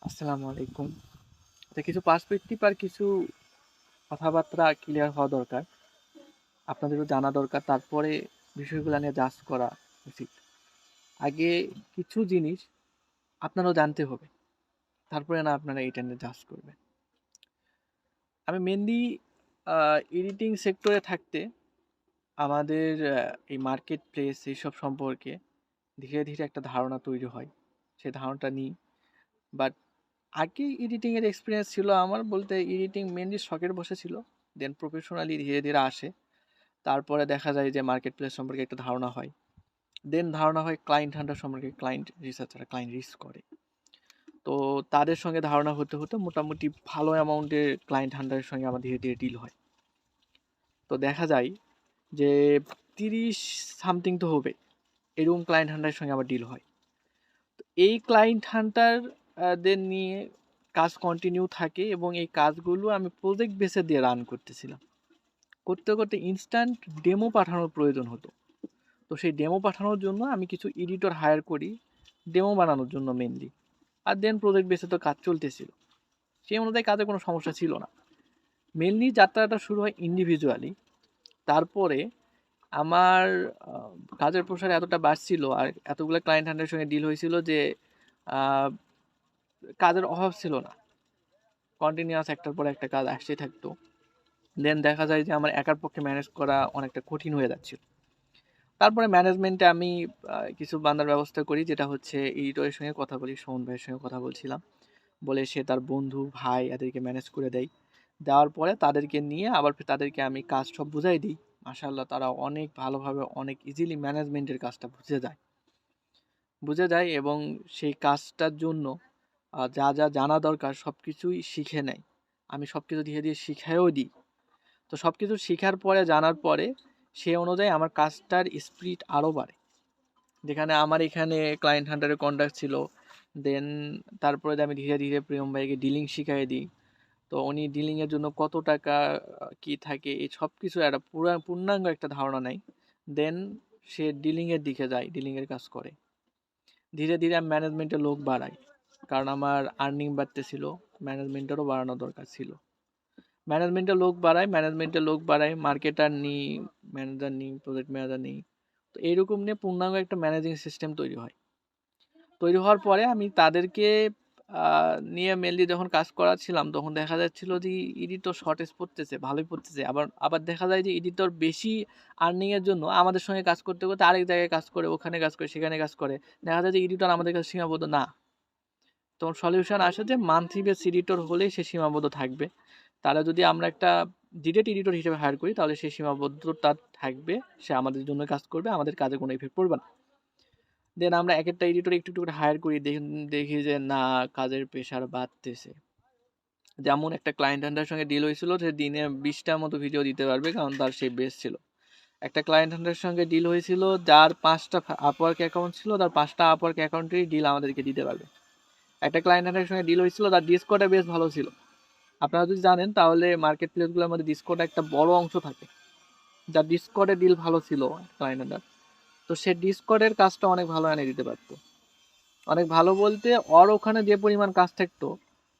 আসসালামু আলাইকুম। তো কিছু পার্সপেক্টিভ আর কিছু কথাবার্তা ক্লিয়ার হওয়া দরকার। আপনাদেরও জানা দরকার। তারপরে বিষয়গুলো নিয়ে জাজ করা উচিত। আগে কিছু জিনিস আপনারও জানতে হবে। তারপরে না আপনারা এটা নিয়ে জাজ করবেন। আমি মেইনলি এডিটিং সেক্টরে থাকতে আমাদের এই মার্কেট প্লেস এইসব সম্পর্কে ধীরে ধীরে একটা ধারণা তৈরি হয়। সেই ধারণাটা নিই। বাট আগে এডিটিংয়ের এক্সপিরিয়েন্স ছিল আমার, বলতে এডিটিং মেইনলি শখের বসে ছিল। দেন প্রফেশনালি ধীরে ধীরে আসে। তারপরে দেখা যায় যে মার্কেট প্লেস সম্পর্কে একটা ধারণা হয়। দেন ধারণা হয় ক্লায়েন্ট হান্টার সম্পর্কে, ক্লায়েন্ট রিসার্চাররা ক্লায়েন্ট রিস্ক করে। তো তাদের সঙ্গে ধারণা হতে হতে মোটামুটি ভালো অ্যামাউন্টের ক্লায়েন্ট হান্টারের সঙ্গে আমার ধীরে ধীরে ডিল হয়। তো দেখা যায় যে 30 সামথিং তো হবে, এরকম ক্লায়েন্ট হান্টারের সঙ্গে আমার ডিল হয়। তো এই ক্লায়েন্ট হান্টার দের নিয়ে কাজ কন্টিনিউ থাকে এবং এই কাজগুলো আমি প্রজেক্ট বেসে দিয়ে রান করতেছিলাম। করতে করতে ইনস্ট্যান্ট ডেমো পাঠানোর প্রয়োজন হতো। তো সেই ডেমো পাঠানোর জন্য আমি কিছু এডিটর হায়ার করি, ডেমো বানানোর জন্য মেনলি। আর দেন প্রজেক্ট বেসে তো কাজ চলতেছিল, সেই অনুযায়ী কাজে কোনো সমস্যা ছিল না। মেনলি যাত্রাটা শুরু হয় ইন্ডিভিজুয়ালি। তারপরে আমার কাজের প্রসার এতটা বাড়ছিল আর এতগুলো ক্লায়েন্ট হান্ডারের সঙ্গে ডিল হয়েছিল যে আহ, কাজের অভাব ছিল না। কন্টিনিউয়াস একটার পর একটা কাজ আসতেই থাকতো। দেন দেখা যায় যে আমার একার পক্ষে ম্যানেজ করা অনেকটা কঠিন হয়ে যাচ্ছিল। তারপরে ম্যানেজমেন্টে আমি কিছু বান্দার ব্যবস্থা করি, যেটা হচ্ছে এডিটরের সঙ্গে কথা বলি, সুমন ভাইয়ের সঙ্গে কথা বলছিলাম, বলে সে তার বন্ধু ভাই এদেরকে ম্যানেজ করে দেয়। দেওয়ার পরে তাদেরকে নিয়ে আবার তাদেরকে আমি কাজ সব বুঝাই দিই। মাশাআল্লাহ তারা অনেক ভালোভাবে অনেক ইজিলি ম্যানেজমেন্টের কাজটা বুঝে যায় এবং সেই কাজটার জন্য যা যা জানা দরকার সব কিছুই শিখে নেয়। আমি সব কিছু ধীরে ধীরে শিখাইও দিই। তো সব কিছু শেখার পরে জানার পরে সে অনুযায়ী আমার কাজটার স্পিড আরও বাড়ে। যেখানে আমার এখানে ক্লায়েন্ট হান্টারের কন্ট্যাক্ট ছিল, দেন তারপরে আমি ধীরে ধীরে প্রিয়ম ভাইকে ডিলিং শিখাই দিই। তো উনি ডিলিংয়ের জন্য কত টাকা কি থাকে এই সব কিছু একটা পূর্ণাঙ্গ একটা ধারণা নেয়। দেন সে ডিলিংয়ের দিকে যায়, ডিলিংয়ের কাজ করে। ধীরে ধীরে আমি ম্যানেজমেন্টের লোক বাড়াই, কারণ আমার আর্নিং বাড়তেছিল, ম্যানেজমেন্টেরও বাড়ানো দরকার ছিল। ম্যানেজমেন্টের লোক বাড়াই, মার্কেটার নিই, ম্যানেজার নিই, প্রজেক্ট ম্যানেজার নিই। তো এইরকম নিয়ে পূর্ণাঙ্গ একটা ম্যানেজিং সিস্টেম তৈরি হয়। তৈরি হওয়ার পরে আমি তাদেরকে নিয়ে মেনলি যখন কাজ করাচ্ছিলাম তখন দেখা যাচ্ছিল যে এডিটর শর্টেজ পড়তেছে, ভালোই পড়তেছে। আবার আবার দেখা যায় যে এডিটর বেশি আর্নিংয়ের জন্য আমাদের সঙ্গে কাজ করতে করতে আরেক জায়গায় কাজ করে, ওখানে কাজ করে, সেখানে কাজ করে। দেখা যায় যে এডিটর আমাদের কাছে সীমাবদ্ধ না। তখন সলিউশন আসে যে মান্থলি বেস এডিটর হলেই সে সীমাবদ্ধ থাকবে। তারা যদি আমরা একটা ডিরেক্ট এডিটর হিসেবে হায়ার করি তাহলে সে সীমাবদ্ধতা থাকবে, সে আমাদের জন্য কাজ করবে, আমাদের কাজে কোনো ইফেক্ট পড়বে না। দেন আমরা এক একটা এডিটর একটু একটু করে হায়ার করি, দেখি যে না, কাজের প্রেশার বাড়তেছে। যেমন একটা ক্লায়েন্ট হান্টারের সঙ্গে ডিল হয়েছিল, সে দিনে 20টার মতো ভিডিও দিতে পারবে, কারণ তার সেই বেস ছিল। একটা ক্লায়েন্ট হান্টারের সঙ্গে ডিল হয়েছিল যার 5টা আপওয়ার্ক অ্যাকাউন্ট ছিল, তার 5টা আপওয়ার্ক অ্যাকাউন্টেরই ডিল আমাদেরকে দিতে পারবে। একটা ক্লায়েন্ট হান্টারের সঙ্গে ডিল হয়েছিল তার ডিসকর্ডে বেশ ভালো ছিল। আপনারা যদি জানেন তাহলে মার্কেট প্লেসগুলোর মধ্যে ডিসকর্ডে একটা বড় অংশ থাকে, যার ডিসকর্ডে ডিল ভালো ছিল ক্লায়েন্ট হান্টার। তো সে ডিসকর্ডের কাজটা অনেক ভালো এনে দিতে পারতো। অনেক ভালো বলতে ওর ওখানে যে পরিমাণ কাজ থাকতো,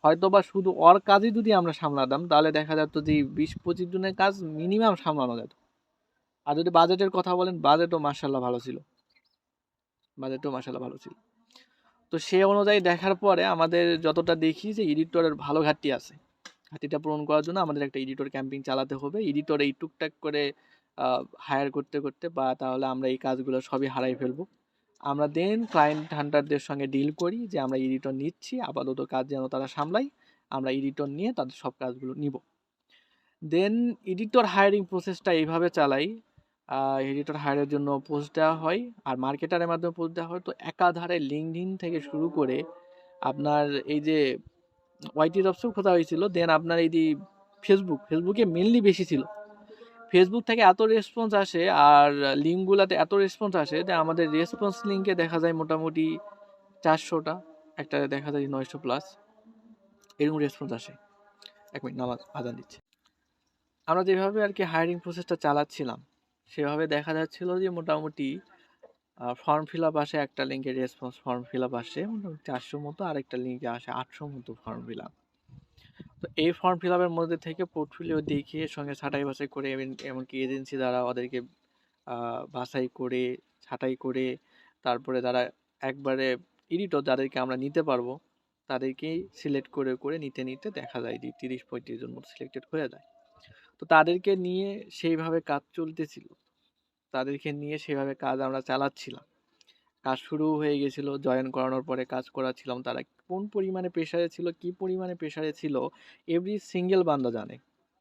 হয়তো বা শুধু ওর কাজই যদি আমরা সামলাতাম তাহলে দেখা যেত যে 20-25 জনের কাজ মিনিমাম সামলানো যেত। আর যদি বাজেটের কথা বলেন, বাজেটও মাশাল্লাহ ভালো ছিল। তো সে অনুযায়ী দেখার পরে আমাদের যতটা দেখি যে এডিটরের ভালো ঘাটতি আছে, ঘাটতিটা পূরণ করার জন্য আমাদের একটা এডিটর ক্যাম্পিং চালাতে হবে। এডিটর এই টুকটাক করে হায়ার করতে করতে বা তাহলে আমরা এই কাজগুলো সবই হারাই ফেলবো। আমরা দেন ক্লায়েন্ট হান্টারদের সঙ্গে ডিল করি যে আমরা এডিটর নিচ্ছি, আপাতত কাজ যেন তারা সামলাই, আমরা এডিটর নিয়ে তাদের সব কাজগুলো নিব। দেন এডিটর হায়ারিং প্রসেসটা এইভাবে চালাই। এডিটর হায়ারের জন্য পোস্ট দেওয়া হয়, আর মার্কেটারের মাধ্যমে পোস্ট দেওয়া হয়। তো একাধারে লিঙ্কডইন থেকে শুরু করে আপনার এই যে ওয়াইটি জবসও খোঁজা হয়েছিল। দেন আপনার এই যে ফেসবুকে মেনলি বেশি ছিল। ফেসবুক থেকে এত রেসপন্স আসে আর লিঙ্কগুলোতে এত রেসপন্স আসে যে আমাদের রেসপন্স লিঙ্কে দেখা যায় মোটামুটি 400টা, একটা দেখা যায় 900+, এরকম রেসপন্স আসে। 1 মিনিট, নামাজ আজান দিচ্ছে। আমরা যেভাবে আর কি হায়ারিং প্রসেসটা চালাচ্ছিলাম, সেভাবে দেখা যাচ্ছিল যে মোটামুটি ফর্ম ফিল আপ আসে, একটা লিঙ্কে রেসপন্স ফর্ম ফিল আপ আসে মোটামুটি 400 মতো, আরেকটা লিঙ্কে আসে 800 মতো ফর্ম ফিল আপ। তো এই ফর্ম ফিল আপের মধ্যে থেকে পোর্টফোলিও দেখিয়ে সঙ্গে ছাঁটাই বাছাই করে এমনকি এজেন্সি দ্বারা ওদেরকে বাছাই করে ছাঁটাই করে তারপরে তারা একবারে এডিটর যাদেরকে আমরা নিতে পারবো তাদেরকেই সিলেক্ট করে করে নিতে নিতে দেখা যায় যে 30-35 জন মতো সিলেক্টেড হয়ে যায়। তো তাদেরকে নিয়ে সেইভাবে কাজ চলতেছিল, তাদেরকে নিয়ে সেভাবে কাজ আমরা চালাচ্ছিলাম। কাজ শুরু হয়ে গেছিল, জয়েন করানোর পরে কাজ করাচ্ছিলাম। তারা কোন পরিমাণে প্রেশারে ছিল, কি পরিমাণে প্রেশারে ছিল, এভরি সিঙ্গেল বান্দা জানে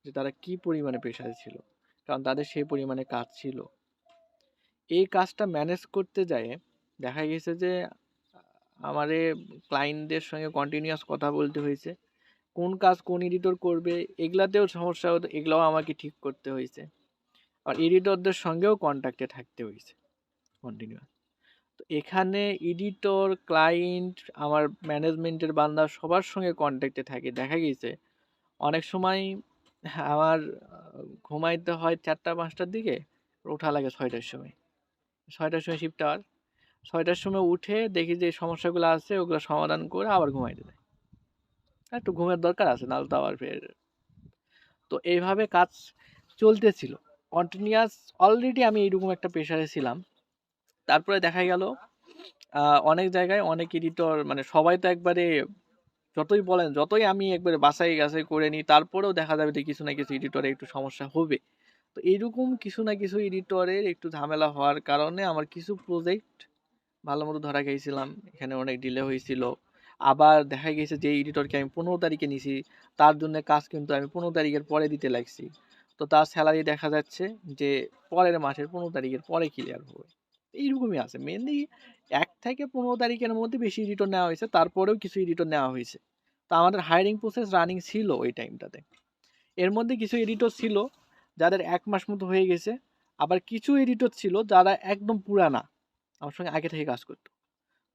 যে তারা কি পরিমাণে প্রেশারে ছিল, কারণ তাদের সেই পরিমাণে কাজ ছিল। এই কাজটা ম্যানেজ করতে যায় দেখা গেছে যে আমারে ক্লায়েন্টদের সঙ্গে কন্টিনিউয়াস কথা বলতে হয়েছে, কোন কাজ কোন এডিটর করবে এগুলাতেও সমস্যা হতো, এগুলাও আমাকে ঠিক করতে হয়েছে। আর এডিটরদের সঙ্গেও কন্ট্যাক্টে থাকতে হয়েছে কন্টিনিউয়াস। তো এখানে এডিটর, ক্লায়েন্ট, আমার ম্যানেজমেন্টের বান্দা সবার সঙ্গে কন্ট্যাক্টে থাকে। দেখা গেছে অনেক সময় আমার ঘুমাইতে হয় 4টা-5টার দিকে, ওঠা লাগে 6টার সময়। 6টার সময় শিফট আওয়ার, 6টার সময় উঠে দেখি যে সমস্যাগুলো আছে ওগুলো সমাধান করে আবার ঘুমাইতে যায়। একটু ঘুমের দরকার আছে, নাহলে তো আবার ফের। তো এইভাবে কাজ চলতেছিল কন্টিনিউয়াস। অলরেডি আমি এইরকম একটা প্রেশারে ছিলাম। তারপরে দেখা গেল অনেক জায়গায় অনেক এডিটর, মানে সবাই তো একবারে যতই বলেন, যতই আমি একবারে বাছাই গাছাই করে নিই, তারপরেও দেখা যাবে যে কিছু না কিছু এডিটরে একটু সমস্যা হবে। তো এইরকম কিছু না কিছু এডিটরের একটু ঝামেলা হওয়ার কারণে আমার কিছু প্রজেক্ট ভালো মতো ধরা গিয়েছিলাম, এখানে অনেক ডিলে হয়েছিল। আবার দেখা গেছে যে এডিটরকে আমি 15 তারিখে নিছি, তার জন্য কাজ কিন্তু আমি 15 তারিখের পরে দিতে লাগছি। তো তার স্যালারি দেখা যাচ্ছে যে পরের মাসের 15 তারিখের পরে ক্লিয়ার হবে। এইরকমই আছে মেনলি 1 থেকে 15 তারিখের মধ্যে বেশি এডিটর নেওয়া হয়েছে, তারপরেও কিছু এডিটর নেওয়া হয়েছে। তো আমাদের হায়ারিং প্রসেস রানিং ছিল ওই টাইমটাতে। এর মধ্যে কিছু এডিটর ছিল যাদের 1 মাস মতো হয়ে গেছে, আবার কিছু এডিটর ছিল যারা একদম পুরানা, আমার সঙ্গে আগে থেকে কাজ করতো।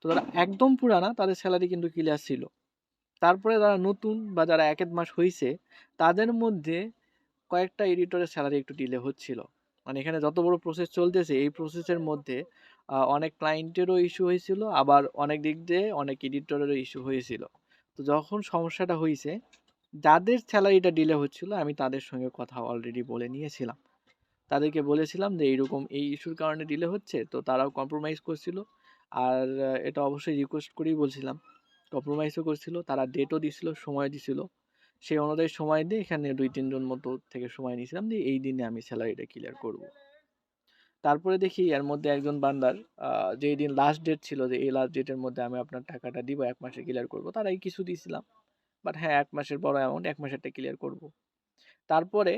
তো যারা একদম পুরানা তাদের স্যালারি কিন্তু ক্লিয়ার ছিল। তারপরে যারা নতুন বা যারা 1-1 মাস হয়েছে তাদের মধ্যে কয়েকটা এডিটরের স্যালারি একটু ডিলে হচ্ছিল। মানে এখানে যত বড় প্রসেস চলতেছে এই প্রসেসের মধ্যে অনেক ক্লায়েন্টেরও ইস্যু হয়েছিল, আবার অনেক দিক দিয়ে অনেক এডিটরেরও ইস্যু হয়েছিল। তো যখন সমস্যাটা হয়েছে, যাদের স্যালারিটা ডিলে হচ্ছিল আমি তাদের সঙ্গে কথা অলরেডি বলে নিয়েছিলাম। তাদেরকে বলেছিলাম যে এইরকম এই ইস্যুর কারণে ডিলে হচ্ছে, তো তারাও কম্প্রোমাইজ করছিল। আর এটা অবশ্যই রিকোয়েস্ট করেই বলছিলাম, কম্প্রোমাইজও করছিল, তারা ডেটও দিছিল, সময় দিছিল। সেই অনুযায়ী সময় দিয়ে এখানে 2-3 জন মতো থেকে সময় নিয়েছিলাম যে এই দিনে আমি স্যালারিটা ক্লিয়ার করব। তারপরে দেখি এর মধ্যে একজন বান্দার যেই দিন লাস্ট ডেট ছিল যে এই লাস্ট ডেটের মধ্যে আমি আপনার টাকাটা দিব, 1 মাসে ক্লিয়ার করব, তারাই কিছু দিয়েছিলাম। বাট হ্যাঁ, 1 মাসের বড় অ্যামাউন্ট, 1 মাসেরটা ক্লিয়ার করব। তারপরে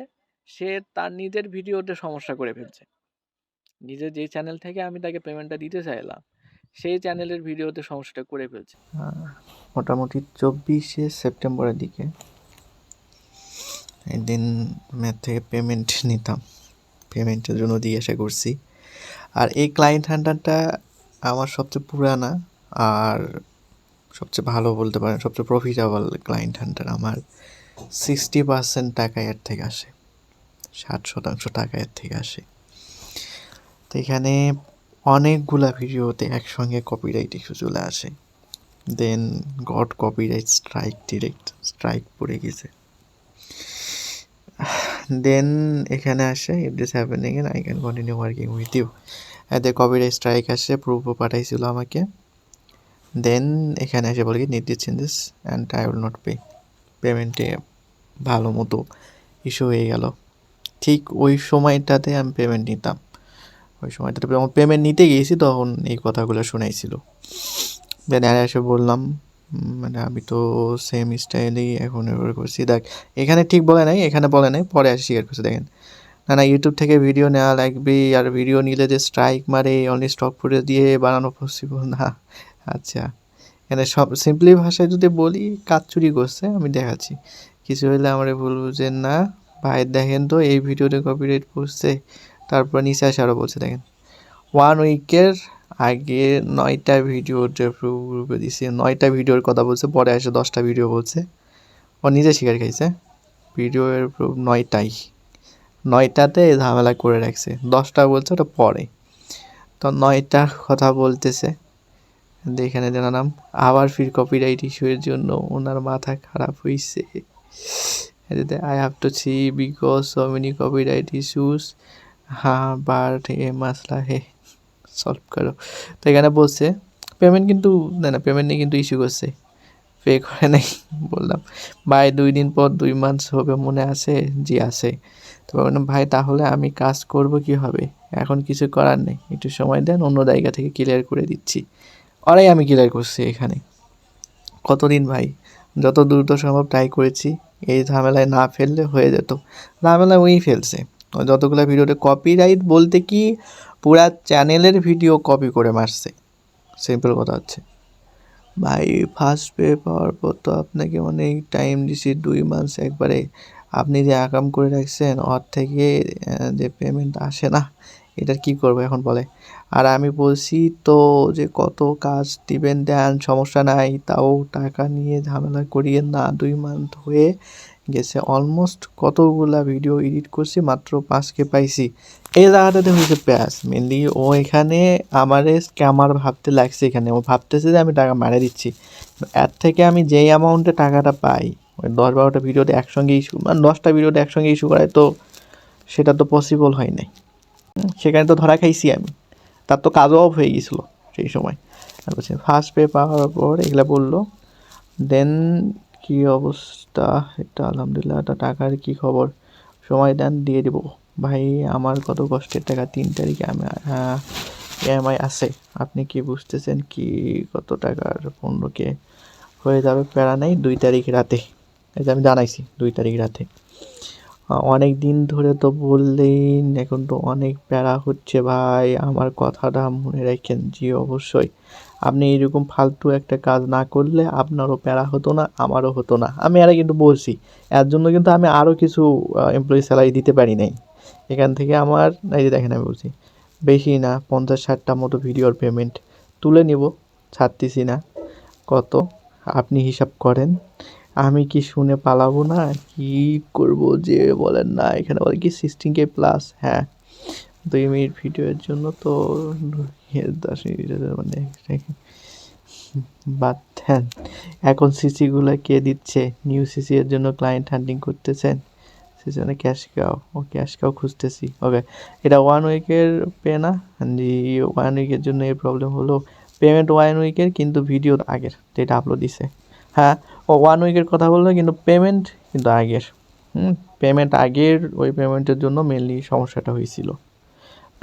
সে তার নিজের ভিডিওতে সমস্যা করে ফেলছে। নিজের যেই চ্যানেল থেকে আমি তাকে পেমেন্টটা দিতে চাইলাম, সেই চ্যানেলের ভিডিওতে সমস্যাটা করে ফেলছে। মোটামুটি 24শে সেপ্টেম্বরের দিকে একদিন ম্যাথ থেকে পেমেন্ট নিতাম, পেমেন্টের জন্য জিজ্ঞাসা করছি। আর এই ক্লায়েন্ট হান্টারটা আমার সবচেয়ে পুরানা আর সবচেয়ে ভালো বলতে পারেন, সবচেয়ে প্রফিটেবল ক্লায়েন্ট হান্টার। আমার 60% টাকা এর থেকে আসে, 60% টাকা এর থেকে আসে। তো এখানে অনেকগুলা ভিডিওতে একসঙ্গে কপিরাইট ইস্যু চলে আসে। Then got copyright strike, direct strike পড়ে গেছে। দেন এখানে আসে if this happening and I can continue working with you. এতে কপিরাইট স্ট্রাইক আসে, প্রুফও পাঠাইছিল আমাকে। দেন এখানে এসে বলি need this changes and I will not pay. পেমেন্টে ভালো মতো ইস্যু হয়ে গেল। ঠিক ওই সময়টাতে আমি পেমেন্ট নিতাম, ওই সময়টাতে আমার পেমেন্ট নিতে গিয়েছি তখন এই কথাগুলো শোনাইছিল। দেন আর এসে বললাম মানে আমি তো সেম স্টাইলেই এখন এবার করছি। দেখ এখানে ঠিক বলে নাই, এখানে বলে নাই, পরে এসে স্বীকার করছে। দেখেন না ইউটিউব থেকে ভিডিও নেওয়া লাগবে, আর ভিডিও নিলে যে স্ট্রাইক মারে অনলি স্টক ফুটেজ দিয়ে বানানো পসিবল না। আচ্ছা, এখানে সব সিম্পলি ভাষায় যদি বলি কাজ চুরি করছে আমি দেখাচ্ছি, কিছু হলে আমরা বলবো যে না ভাই দেখেন তো এই ভিডিওতে কপিরাইট পড়ছে। তারপর নিচে আসে আরও বলছে দেখেন 1 উইকের আগে 9টা ভিডিও গ্রুপে দিছে, 9টা ভিডিওর কথা বলছে, পরে এসে 10টা ভিডিও বলছে। ও নিজে শিকার খাইছে, ভিডিওর প্রুফ 9টাই, 9টাতে ঝামেলা করে রাখছে, 10টা বলছে ওটা পরে। তো 9টা কথা বলতেছে। এখানে জানালাম আবার ফির কপিরাইট ইস্যুর জন্য ওনার মাথা খারাপ হইছে। I have to see because so many copyright issues, হ্যাঁ বাট এ মাসলা হে সলভ করো। তো এখানে বলছে পেমেন্ট কিন্তু না পেমেন্ট নিয়ে কিন্তু ইস্যু করছে, পে করে নাই। বললাম ভাই 2 দিন পর 2 মান্থস হবে মনে আছে? জি আছে। তো বললাম ভাই তাহলে আমি কাজ করব কীভাবে? এখন কিছু করার নেই, একটু সময় দেন, অন্য জায়গা থেকে ক্লিয়ার করে দিচ্ছি। ওরাই আমি ক্লিয়ার করছি এখানে। কতদিন ভাই, যত দ্রুত সম্ভব ট্রাই করেছি, এই ঝামেলায় না ফেললে হয়ে যেত। ঝামেলা ওই ফেলছে। যতগুলো ভিডিওতে কপিরাইট বলতে কি পুরা চ্যানেলের ভিডিও কপি করে মারছে, সিম্পল কথা হচ্ছে। ভাই ফার্স্ট পে পাওয়ার পর তো আপনাকে অনেক টাইম দিছি, 2 মান্থস একবারে। আপনি যে আকাম করে রাখছেন ওর থেকে যে পেমেন্ট আসে না, এটার কি করব এখন বলে? আর আমি বলছি তো যে কত কাজ দিবেন দেন, সমস্যা নাই, তাও টাকা নিয়ে ঝামেলা করিয়েন না। 2 মান্থ হয়ে গেছে অলমোস্ট, কতগুলা ভিডিও এডিট করছি, মাত্র 5K পাইছি। এই জায়গাটাতে হয়েছে প্যাস মেনলি। ও এখানে আমারে স্ক্যামার ভাবতে লাগছে। এখানে ও ভাবতেছে যে আমি টাকা মারে দিচ্ছি। এর থেকে আমি যেই অ্যামাউন্টে টাকাটা পাই, ওই 10-12টা ভিডিওতে একসঙ্গে ইস্যু, মানে 10টা ভিডিওতে একসঙ্গে ইস্যু করায়, তো সেটা তো পসিবল হয় নাই। সেখানে তো ধরা খাইছি আমি, তার তো কাজও অফ হয়ে গেছিলো সেই সময়। আর বলছি ফার্স্ট পে পাওয়ার পর এগুলা বললো। দেন কি অবস্থা এটা? আলহামদুলিল্লাহ। এটা টাকার কি খবর? সময় দেন, দিয়ে দিব। ভাই আমার কত কষ্টের টাকা, 3 তারিখে আমি ইএমআই আছে। আপনি কি বুঝতেছেন কি কত টাকার? 15K হয়ে যাবে, প্যারা নেই। 2 তারিখ রাতে, এই যে আমি জানাইছি 2 তারিখ রাতে। অনেক দিন ধরে তো বললেন, এখন তো অনেক প্যারা হচ্ছে ভাই, আমার কথাটা মনে রাখেন। জি অবশ্যই। আপনি এরকম ফালতু একটা কাজ না করলে আপনারও প্যারা হতো না, আমারও হতো না। আমি এরা কিন্তু বলছি, এর জন্য কিন্তু আমি আরও কিছু এমপ্লয়ি স্যালারি দিতে পারি নাই। এখান থেকে আমার, এই যে দেখেন আমি বলছি বেশি না, 50-60টা মতো ভিডিওর পেমেন্ট তুলে নিব, ছাড়তেছি না। কত আপনি হিসাব করেন। আমি কি শুনে পালাবো না? কি করব যে বলেন না? এখানে বলে কি 16K প্লাস। হ্যাঁ 2 মিনিট ভিডিওর জন্য তো 10 মিনিটের মানে বাদ দেন। এখন সিসিগুলো কে দিচ্ছে? নিউ সিসি এর জন্য ক্লায়েন্ট হান্টিং করতেছেন, সেজন্য ক্যাশ কাও। ও ক্যাশ কাও খুঁজতেছি। ওকে, এটা 1 উইকের পে না? জি 1 উইকের জন্য এই প্রবলেম হলো। পেমেন্ট 1 উইকের, কিন্তু ভিডিও আগের যেটা আপলোড দিছে। হ্যাঁ ও 1 উইকের কথা বললো, কিন্তু পেমেন্ট কিন্তু আগের। পেমেন্ট আগের, ওই পেমেন্টের জন্য মেনলি সমস্যাটা হয়েছিল।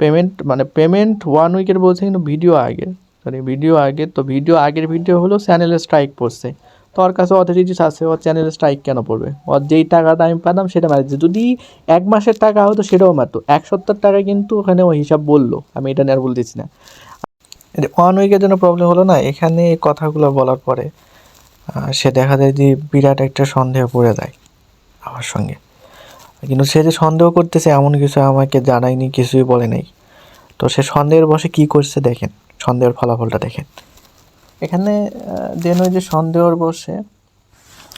পেমেন্ট মানে পেমেন্ট 1 উইকের বলছে, কিন্তু ভিডিও আগের। সরি ভিডিও আগের, তো ভিডিও আগের ভিডিও হলো চ্যানেলে স্ট্রাইক পড়ছে। তো ওর কাছে অথরিটিস আছে, ওর চ্যানেলে স্ট্রাইক কেন পড়বে? ওর যেই টাকাটা আমি পেতাম সেটা মারছে। যদি 1 মাসের টাকা হতো সেটাও মারতো। 1 সপ্তাহের টাকা কিন্তু ওখানে ও হিসাব বললো, আমি এটা নিয়ে আর বলতেছি না। 1 উইকের জন্য প্রবলেম হলো না। এখানে কথাগুলো বলার পরে সে দেখা যায় যে বিরাট একটা সন্দেহ পড়ে যায় আমার সঙ্গে। কিন্তু সে যে সন্দেহ করতেছে এমন কিছু আমাকে জানায়নি, কিছুই বলে নাই। তো সে সন্দেহের বশে কী করছে দেখেন, সন্দেহের ফলাফলটা দেখেন। এখানে দেন ওই যে সন্দেহর বশে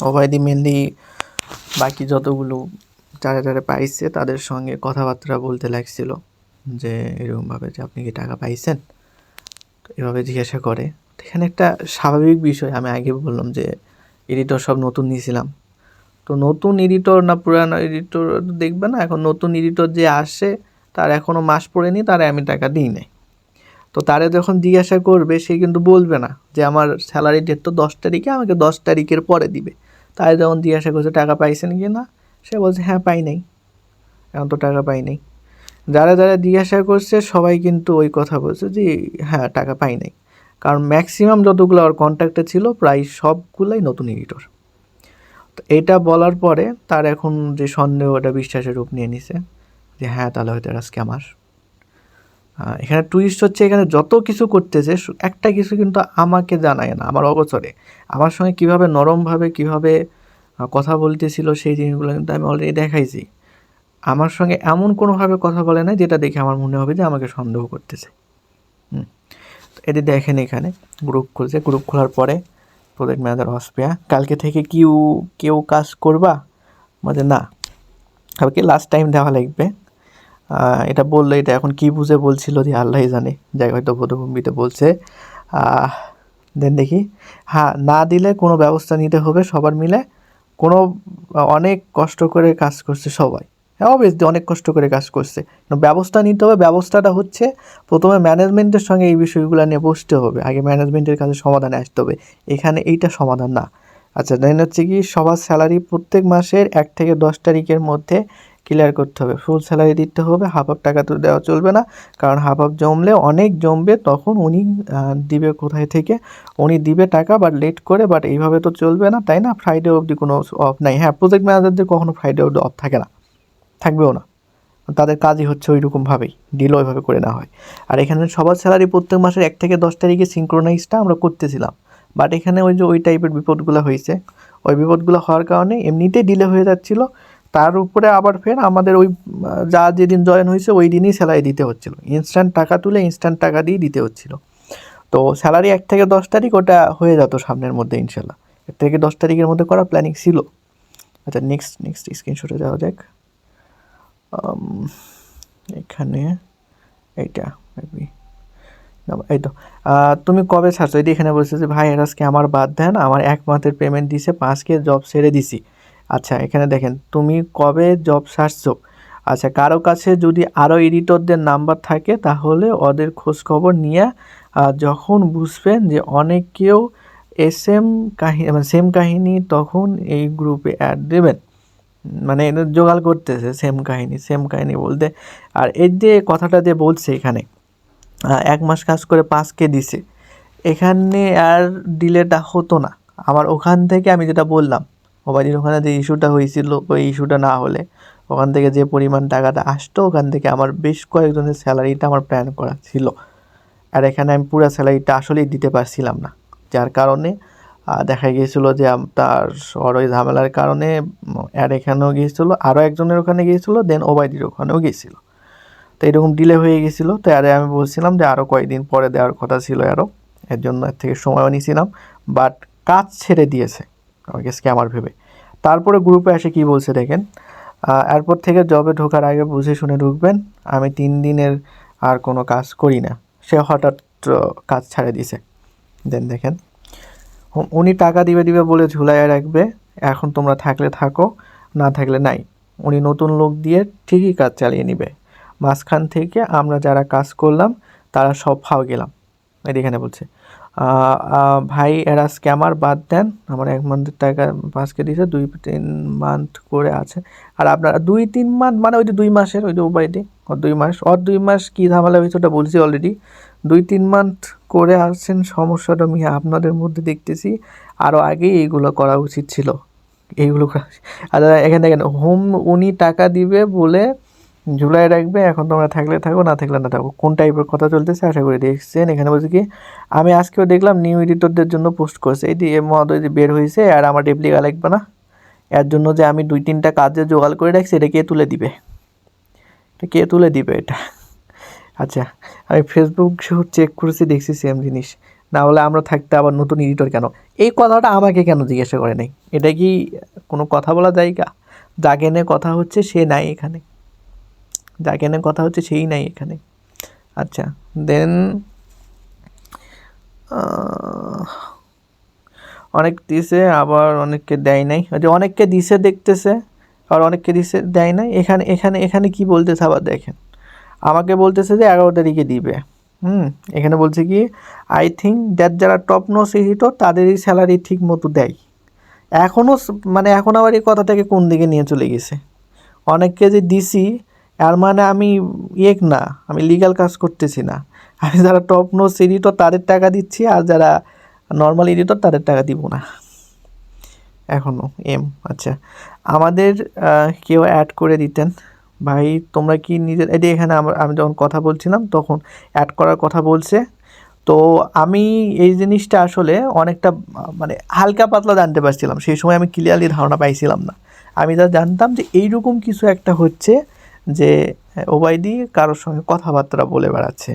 ওবায়দি মেনলি বাকি যতগুলো যারা যারা পাইছে তাদের সঙ্গে কথাবার্তা বলতে লাগছিল, যে এরকমভাবে যে আপনি কি টাকা পাইছেন, এভাবে জিজ্ঞাসা করে। এখানে একটা স্বাভাবিক বিষয়, আমি আগে বললাম যে এডিটর সব নতুন নিয়েছিলাম। তো নতুন এডিটর না পুরানো এডিটর দেখবে না, এখন নতুন এডিটর যে আসে তার এখনও মাস পড়েনি, তারে আমি টাকা দিই নাই। তো তারে যখন জিজ্ঞাসা করবে, সে কিন্তু বলবে না যে আমার স্যালারি ডেট তো 10 তারিখে, আমাকে 10 তারিখের পরে দিবে। তাই যখন জিজ্ঞাসা করছে টাকা পাইছেন কি না, সে বলছে হ্যাঁ পাই নাই, এখন তো টাকা পাই নাই। যারা যারা জিজ্ঞাসা করছে সবাই কিন্তু ওই কথা বলছে যে হ্যাঁ টাকা পাই নাই, কারণ ম্যাক্সিমাম যতগুলো ওর কন্ট্যাক্টে ছিল প্রায় সবগুলাই নতুন এডিটর। তো এটা বলার পরে তার এখন যে সন্দেহ, ওটা বিশ্বাসের রূপ নিয়ে নিছে যে হ্যাঁ তাহলে হয়তো এরা স্ক্যামার। এখানে টুইস্ট হচ্ছে, এখানে যত কিছু করতেছে একটা কিছু কিন্তু আমাকে জানায় না, আমার অগোচরে। আমার সঙ্গে কীভাবে নরমভাবে কীভাবে কথা বলতেছিল সেই জিনিসগুলো কিন্তু আমি অলরেডি দেখাইছি। আমার সঙ্গে এমন কোনোভাবে কথা বলে না যেটা দেখে আমার মনে হবে যে আমাকে সন্দেহ করতেছে। এটি দেখেন এখানে গ্রুপ খুলছে, গ্রুপ খোলার পরে প্রজেক্ট ম্যানেজার অস্পিয়া, কালকে থেকে কেউ কাজ করবা? মানে না, কালকে লাস্ট টাইম দেওয়া লাগবে। এটা বললো, এটা এখন কি বুঝে বলছিল যে আল্লাহই জানে, যাই হয়তো বোধগম্বিতে বলছে। দেন দেখি, হ্যাঁ, না দিলে কোনো ব্যবস্থা নিতে হবে সবার মিলে। কোনো অনেক কষ্ট করে কাজ করছে সবাই, হ্যাঁ অবভিয়াসলি অনেক কষ্ট করে কাজ করছে, ব্যবস্থা নিতে হবে। ব্যবস্থাটা হচ্ছে প্রথমে ম্যানেজমেন্টের সঙ্গে এই বিষয়গুলো নিয়ে বসতে হবে, আগে ম্যানেজমেন্টের কাছে সমাধানে আসতে হবে। এখানে এইটা সমাধান না। আচ্ছা, দেন হচ্ছে কি সবার স্যালারি প্রত্যেক মাসের 1 থেকে 10 তারিখের মধ্যে ক্লিয়ার করতে হবে। ফুল স্যালারি দিতে হবে, হাফ হাফ টাকা তো দেওয়া চলবে না, কারণ হাফ হাফ জমলে অনেক জমবে, তখন উনি দিবে কোথায় থেকে, উনি দিবে টাকা, বাট লেট করে। বাট এইভাবে তো চলবে না, তাই না? ফ্রাইডে অবধি কোনো অফ নাই। হ্যাঁ, প্রজেক্ট ম্যানেজারদের কখনো ফ্রাইডে অবধি অফ থাকে না, থাকবেও না, তাদের কাজই হচ্ছে ওই রকমভাবেই, ডিলও ওইভাবে করে নেওয়া হয়। আর এখানে সবার স্যালারি প্রত্যেক মাসের 1 থেকে 10 তারিখে সিঙ্ক্রোনাইজটা আমরা করতেছিলাম, বাট এখানে ওই যে ওই টাইপের বিপদগুলো হয়েছে, ওই বিপদগুলো হওয়ার কারণে এমনিতেই ডিলে হয়ে যাচ্ছিলো। তার উপরে আবার ফের আমাদের ওই যা যেদিন জয়েন হয়েছে ওই দিনই স্যালারি দিতে হচ্ছিলো, ইনস্ট্যান্ট টাকা তুলে ইনস্ট্যান্ট টাকা দিয়ে দিতে হচ্ছিলো। তো স্যালারি 1 থেকে 10 তারিখ ওটা হয়ে যেত সামনের মধ্যে ইনশাল্লাহ, 1 থেকে 10 তারিখের মধ্যে করার প্ল্যানিং ছিল। আচ্ছা, নেক্সট স্ক্রিনশটে যাওয়া যাক। এখানে এইটা মেবি, এই তো তুমি কবে ছাড়ছো? এটি এখানে বলছে যে ভাই আজকে আমার বাদ দেন, আমার 1 মাসের পেমেন্ট দিছে, 5কে জব ছেড়ে দিছি। আচ্ছা, এখানে দেখেন তুমি কবে জব ছাড়ছো। আচ্ছা, কারো কাছে যদি আরও এডিটরদের নাম্বার থাকে তাহলে ওদের খোঁজ খবর নিয়ে যখন বুঝবেন যে অনেকেও সেম কাহিনী, মানে সেম কাহিনী, তখন এই গ্রুপে অ্যাড দেবেন। মানে এটা জোগাড় করতেছে সেম কাহিনী বলতে। আর এই যে কথাটা যে বলছে এখানে 1 মাস কাজ করে 5কে দিছে, এখানে আর ডিলেটা হতো না। আমার ওখান থেকে আমি যেটা বললাম, ওবায়দির ওখানে যে ইস্যুটা হয়েছিল, ওই ইস্যুটা না হলে ওখান থেকে যে পরিমাণ টাকাটা আসতো, ওখান থেকে আমার বেশ কয়েকজনের স্যালারিটা আমার প্ল্যান করা ছিল। আর এখানে আমি পুরো স্যালারিটা আসলেই দিতে পারছিলাম না, যার কারণে দেখা গিয়েছিল যে তার ওর ওই ঝামেলার কারণে আর এখানেও গিয়েছিলো, আরও একজনের ওখানে গিয়েছিলো, দেন ওবায়দির ওখানেও গিয়েছিলো। তো এরকম ডিলে হয়ে গেছিলো। তো আরে আমি বলছিলাম যে আরও কয়েকদিন পরে দেওয়ার কথা ছিল আরও, এর জন্য এর থেকে সময়ও নিয়েছিলাম, বাট কাজ ছেড়ে দিয়েছে আমাকে স্ক্যামার ভেবে। তারপরে গ্রুপে এসে কি বলছে দেখেন, এরপর থেকে জবে ঢোকার আগে বুঝে শুনে ঢুকবেন, আমি 3 দিনের আর কোনো কাজ করি না। সে হঠাৎ কাজ ছাড়ে দিছে। দেন দেখেন, উনি টাকা দিবে বলে ঝুলাইয়া রাখবে, এখন তোমরা থাকলে থাকো, না থাকলে নাই। উনি নতুন লোক দিয়ে ঠিকই কাজ চালিয়ে নিবে, মাঝখান থেকে আমরা যারা কাজ করলাম তারা সব ফাও গেলাম। এখানে বলছে ভাই এরা স্ক্যামার, বাদ দেন, আমার 1 মান্থের টাকা 5কে দিয়েছে, 2-3 মান্থ করে আছে। আর আপনারা 2-3 মান্থ মানে ওই যে 2 মাসের, ওই যে ওবাইদি ওর 2 মাস কী ঝামেলা হয়েছে ওটা বলছি অলরেডি। 2-3 মান্থ করে আসছেন, সমস্যাটা আমি আপনাদের মধ্যে দেখতেছি, আরও আগেই এইগুলো করা উচিত ছিল, এইগুলো করা। আর এখানে দেখেন, উনি টাকা দিবে বলে ঝুলাই রাখবে, এখন তোমরা থাকলে থাকো, না থাকলে না থাকো। কোন টাইপের কথা চলতেছে আশা করি দেখছেন। এখানে বলছে কি, আমি আজকেও দেখলাম নিউ এডিটরদের জন্য পোস্ট করছে, এই দিয়ে মহোদয় বের হয়েছে, আর আমার রেপ্লিকা লাগবে না, এর জন্য যে আমি 2-3টা কাজে জোগাড় করে রাখছি, এটা কে তুলে দিবে, এটা? আচ্ছা, আমি ফেসবুক চেক করেছি, দেখছি সেম জিনিস। না হলে আমরা থাকতে আবার নতুন এডিটর কেন? এই কথাটা আমাকে কেন জিজ্ঞাসা করে নাই? এটা কি কোনো কথা বলা জায়গা? যাকে নিয়ে কথা হচ্ছে সে নাই এখানে, যাকে নিয়ে কথা হচ্ছে সেই নাই এখানে। আচ্ছা, দেন অনেক দিছে, আবার অনেককে দেয় নাই। যে অনেককে দিছে দেখতেছে, আর অনেককে দিছে দেয় নাই। এখানে এখানে এখানে কি বলতেছে আবার দেখেন, আমাকে বলতেছে যে 11 তারিখে দিবে। এখানে বলছে কি, আই থিঙ্ক দ্যাট যারা টপ নোস এডিটর তাদেরই স্যালারি ঠিক মতো দেয়। এখনও মানে এখন আবার এই কথাটাকে কোন দিকে নিয়ে চলে গেছে, অনেককে যে দিছি আর মানে আমি না, আমি লিগ্যাল কাজ করতেছি না, আমি যারা টপ নোস এডিটর তাদের টাকা দিচ্ছি, আর যারা নর্মাল এডিটর তাদের টাকা দিব না এখনও। আচ্ছা, আমাদের কেউ অ্যাড করে দিতেন ভাই, তোমরা কি নিজের এটি এখানে আমি যখন কথা বলছিলাম তখন অ্যাড করার কথা বলছে। তো আমি এই জিনিসটা আসলে অনেকটা মানে হালকা পাতলা জানতে পারছিলাম, সেই সময় আমি ক্লিয়ারলি ধারণা পাইছিলাম না। আমি যা জানতাম যে এইরকম কিছু একটা হচ্ছে, যে ওবায়দি কারোর সঙ্গে কথাবার্তা বলে বেড়াচ্ছে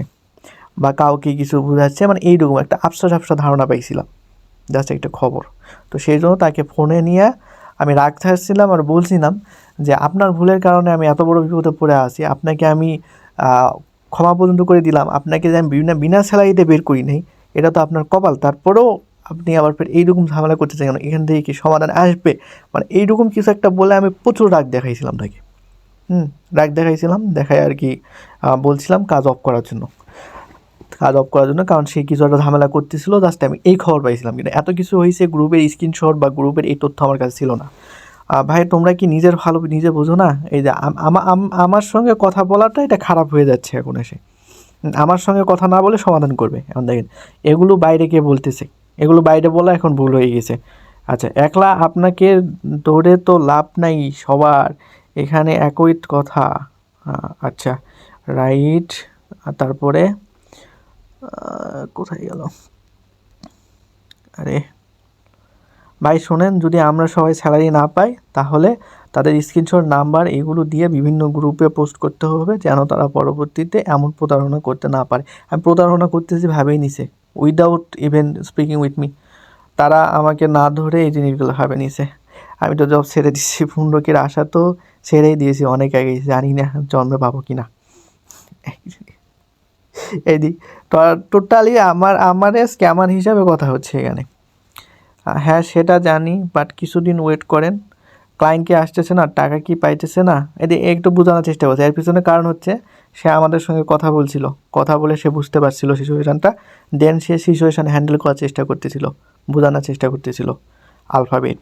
বা কাউকে কিছু বোঝাচ্ছে, মানে এইরকম একটা আবসা ধারণা পাইছিলাম, জাস্ট একটা খবর। তো সেই জন্য তাকে ফোনে নিয়ে আমি রাগ ছাড়ছিলাম আর বলছিলাম যে আপনার ভুলের কারণে আমি এত বড় বিপদে পড়ে আছি, আপনাকে আমি ক্ষমা পর্যন্ত করে দিলাম, আপনাকে যে আমি বিনা স্যালারিতে বের করি নাই, এটা তো আপনার কপাল, তারপরেও আপনি আবার ফের এইরকম ঝামেলা করতে চান কেন, এখান থেকে কি সমাধান আসবে, মানে এইরকম কিছু একটা বলে আমি প্রচুর রাগ দেখাইছিলাম তাকে। রাগ দেখাইছিলাম, দেখাই আর কি বলছিলাম কাজ অফ করার জন্য, কারণ সে কিছু একটা ঝামেলা করতেছিল, জাস্ট আমি এই খবর পাইছিলাম, কিন্তু এত কিছু হয়েছে, গ্রুপের স্ক্রিনশট বা গ্রুপের এই তথ্য আমার কাছে ছিল না। ভাই তোমরা কি নিজের ভালো নিজে বোঝো না? এই যে আমার সঙ্গে কথা বলাটা এটা খারাপ হয়ে যাচ্ছে এখন এসে, আমার সঙ্গে কথা না বলে সমাধান করবে। এখন দেখেন এগুলো বাইরে কে বলতেছে, এগুলো বাইরে বলা এখন ভুল হয়ে গেছে। আচ্ছা, একলা আপনাকে ধরে তো লাভ নাই, সবার এখানে একই কথা। আচ্ছা, রাইট। তারপরে কোথায় গেল? আরে ভাই শোনেন, যদি আমরা সবাই স্যালারি না পাই তাহলে তাদের স্ক্রিনশট নাম্বার এগুলো দিয়ে বিভিন্ন গ্রুপে পোস্ট করতে হবে, যেন তারা পরবর্তীতে এমন প্রতারণা করতে না পারে। আমি প্রতারণা করতেছি ভাবেই নিছে, without even speaking with me. তারা আমাকে না ধরে এই জিনিসগুলো ভাবে নিছে। আমি তো জব ছেড়ে দিচ্ছি, পুণ্ডকের আশা তো ছেড়েই দিয়েছি অনেক আগে, জানি না জন্মে পাবো কি না। এই দিক টোটালি আমারে স্ক্যামার হিসাবে কথা হচ্ছে এখানে। হ্যাঁ সেটা জানি, বাট কিছুদিন ওয়েট করেন, ক্লায়েন্ট কি আসতেছে না, টাকা কি পাইতেছে না, এদের একটু বোঝানোর চেষ্টা করছে। এর পিছনে কারণ হচ্ছে সে আমাদের সঙ্গে কথা বলছিল, কথা বলে সে বুঝতে পারছিল সিচুয়েশানটা, দেন সে সিচুয়েশান হ্যান্ডেল করার চেষ্টা করতেছিল, বোঝানোর চেষ্টা করতেছিল আলফাবেট।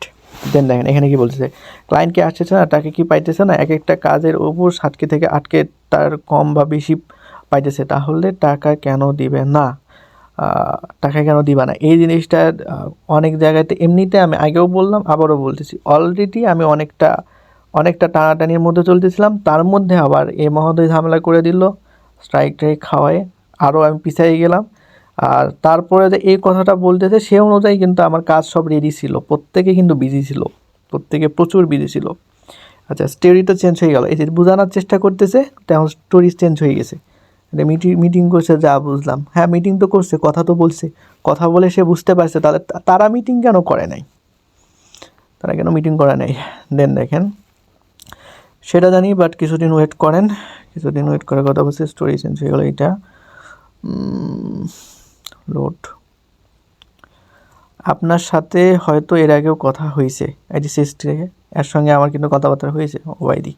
দেন দেখেন এখানে কি বলতেছে, ক্লায়েন্ট কি আসতেছে না, টাকা কি পাইতেছে না, এক একটা কাজের উপর 7 থেকে 8 তার কম বা বেশি পাইতেছে, তাহলে টাকা কেন দিবে না, টাকা কেন দিবা না, এই জিনিসটা অনেক জায়গাতে এমনিতে আমি আগেও বললাম আবারও বলতেছি, অলরেডি আমি অনেকটা টানাটানির মধ্যে চলতেছিলাম, তার মধ্যে আবার এ মহোদয় ঝামেলা করে দিল, স্ট্রাইক খাওয়ায় আরও আমি পিছিয়ে গেলাম। আর তারপরে যে এই কথাটা বলতেছে সে অনুযায়ী কিন্তু আমার কাজ সব রেডি ছিল, প্রত্যেকে কিন্তু বিজি ছিল, প্রত্যেকে প্রচুর বিজি ছিল। আচ্ছা, স্টোরি তো চেঞ্জ হয়ে গেল, এই যে বোঝানোর চেষ্টা করতেছে তেমন স্টোরি চেঞ্জ হয়ে গেছে। মিটিং করছে যা বুঝলাম, হ্যাঁ মিটিং তো করছে, কথা তো বলছে, কথা বলে সে বুঝতে পারছে, তাহলে তারা মিটিং কেন করে নাই, তারা কেন মিটিং করে নাই? দেন দেখেন সেটা জানি, বাট কিছুদিন ওয়েট করেন, কিছুদিন ওয়েট করে কথা বলছে, স্টোরি চেঞ্জ হয়ে গেল। এইটা লোড, আপনার সাথে হয়তো এর আগেও কথা হয়েছে, এই যে শেষ থেকে এর সঙ্গে আমার কিন্তু কথাবার্তা হয়েছে, ওয়াইদি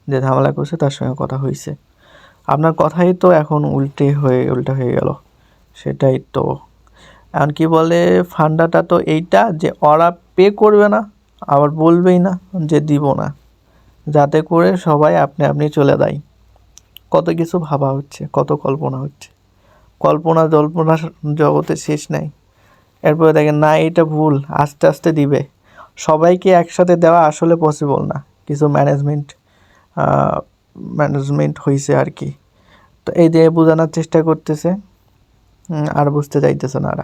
যে ঝামেলা করছে তার সঙ্গে কথা হয়েছে, আপনার কথাই তো এখন উল্টা হয়ে গেল। সেটাই তো, এখন কি বলে, ফান্ডাটা তো এইটা যে ওরা পে করবে না, আবার বলবেই না যে দিব না, যাতে করে সবাই আপনি চলে দেয়। কত কিছু ভাবা হচ্ছে, কত কল্পনা হচ্ছে, কল্পনা জগতে শেষ নাই। এরপরে দেখেন না এটা ভুল, আস্তে আস্তে দিবে, সবাইকে একসাথে দেওয়া আসলে পসিবল না, কিছু ম্যানেজমেন্ট হয়েছে আর কি। তো এই যে বোঝানোর চেষ্টা করতেছে, আর বুঝতে চাইতেছে না। আর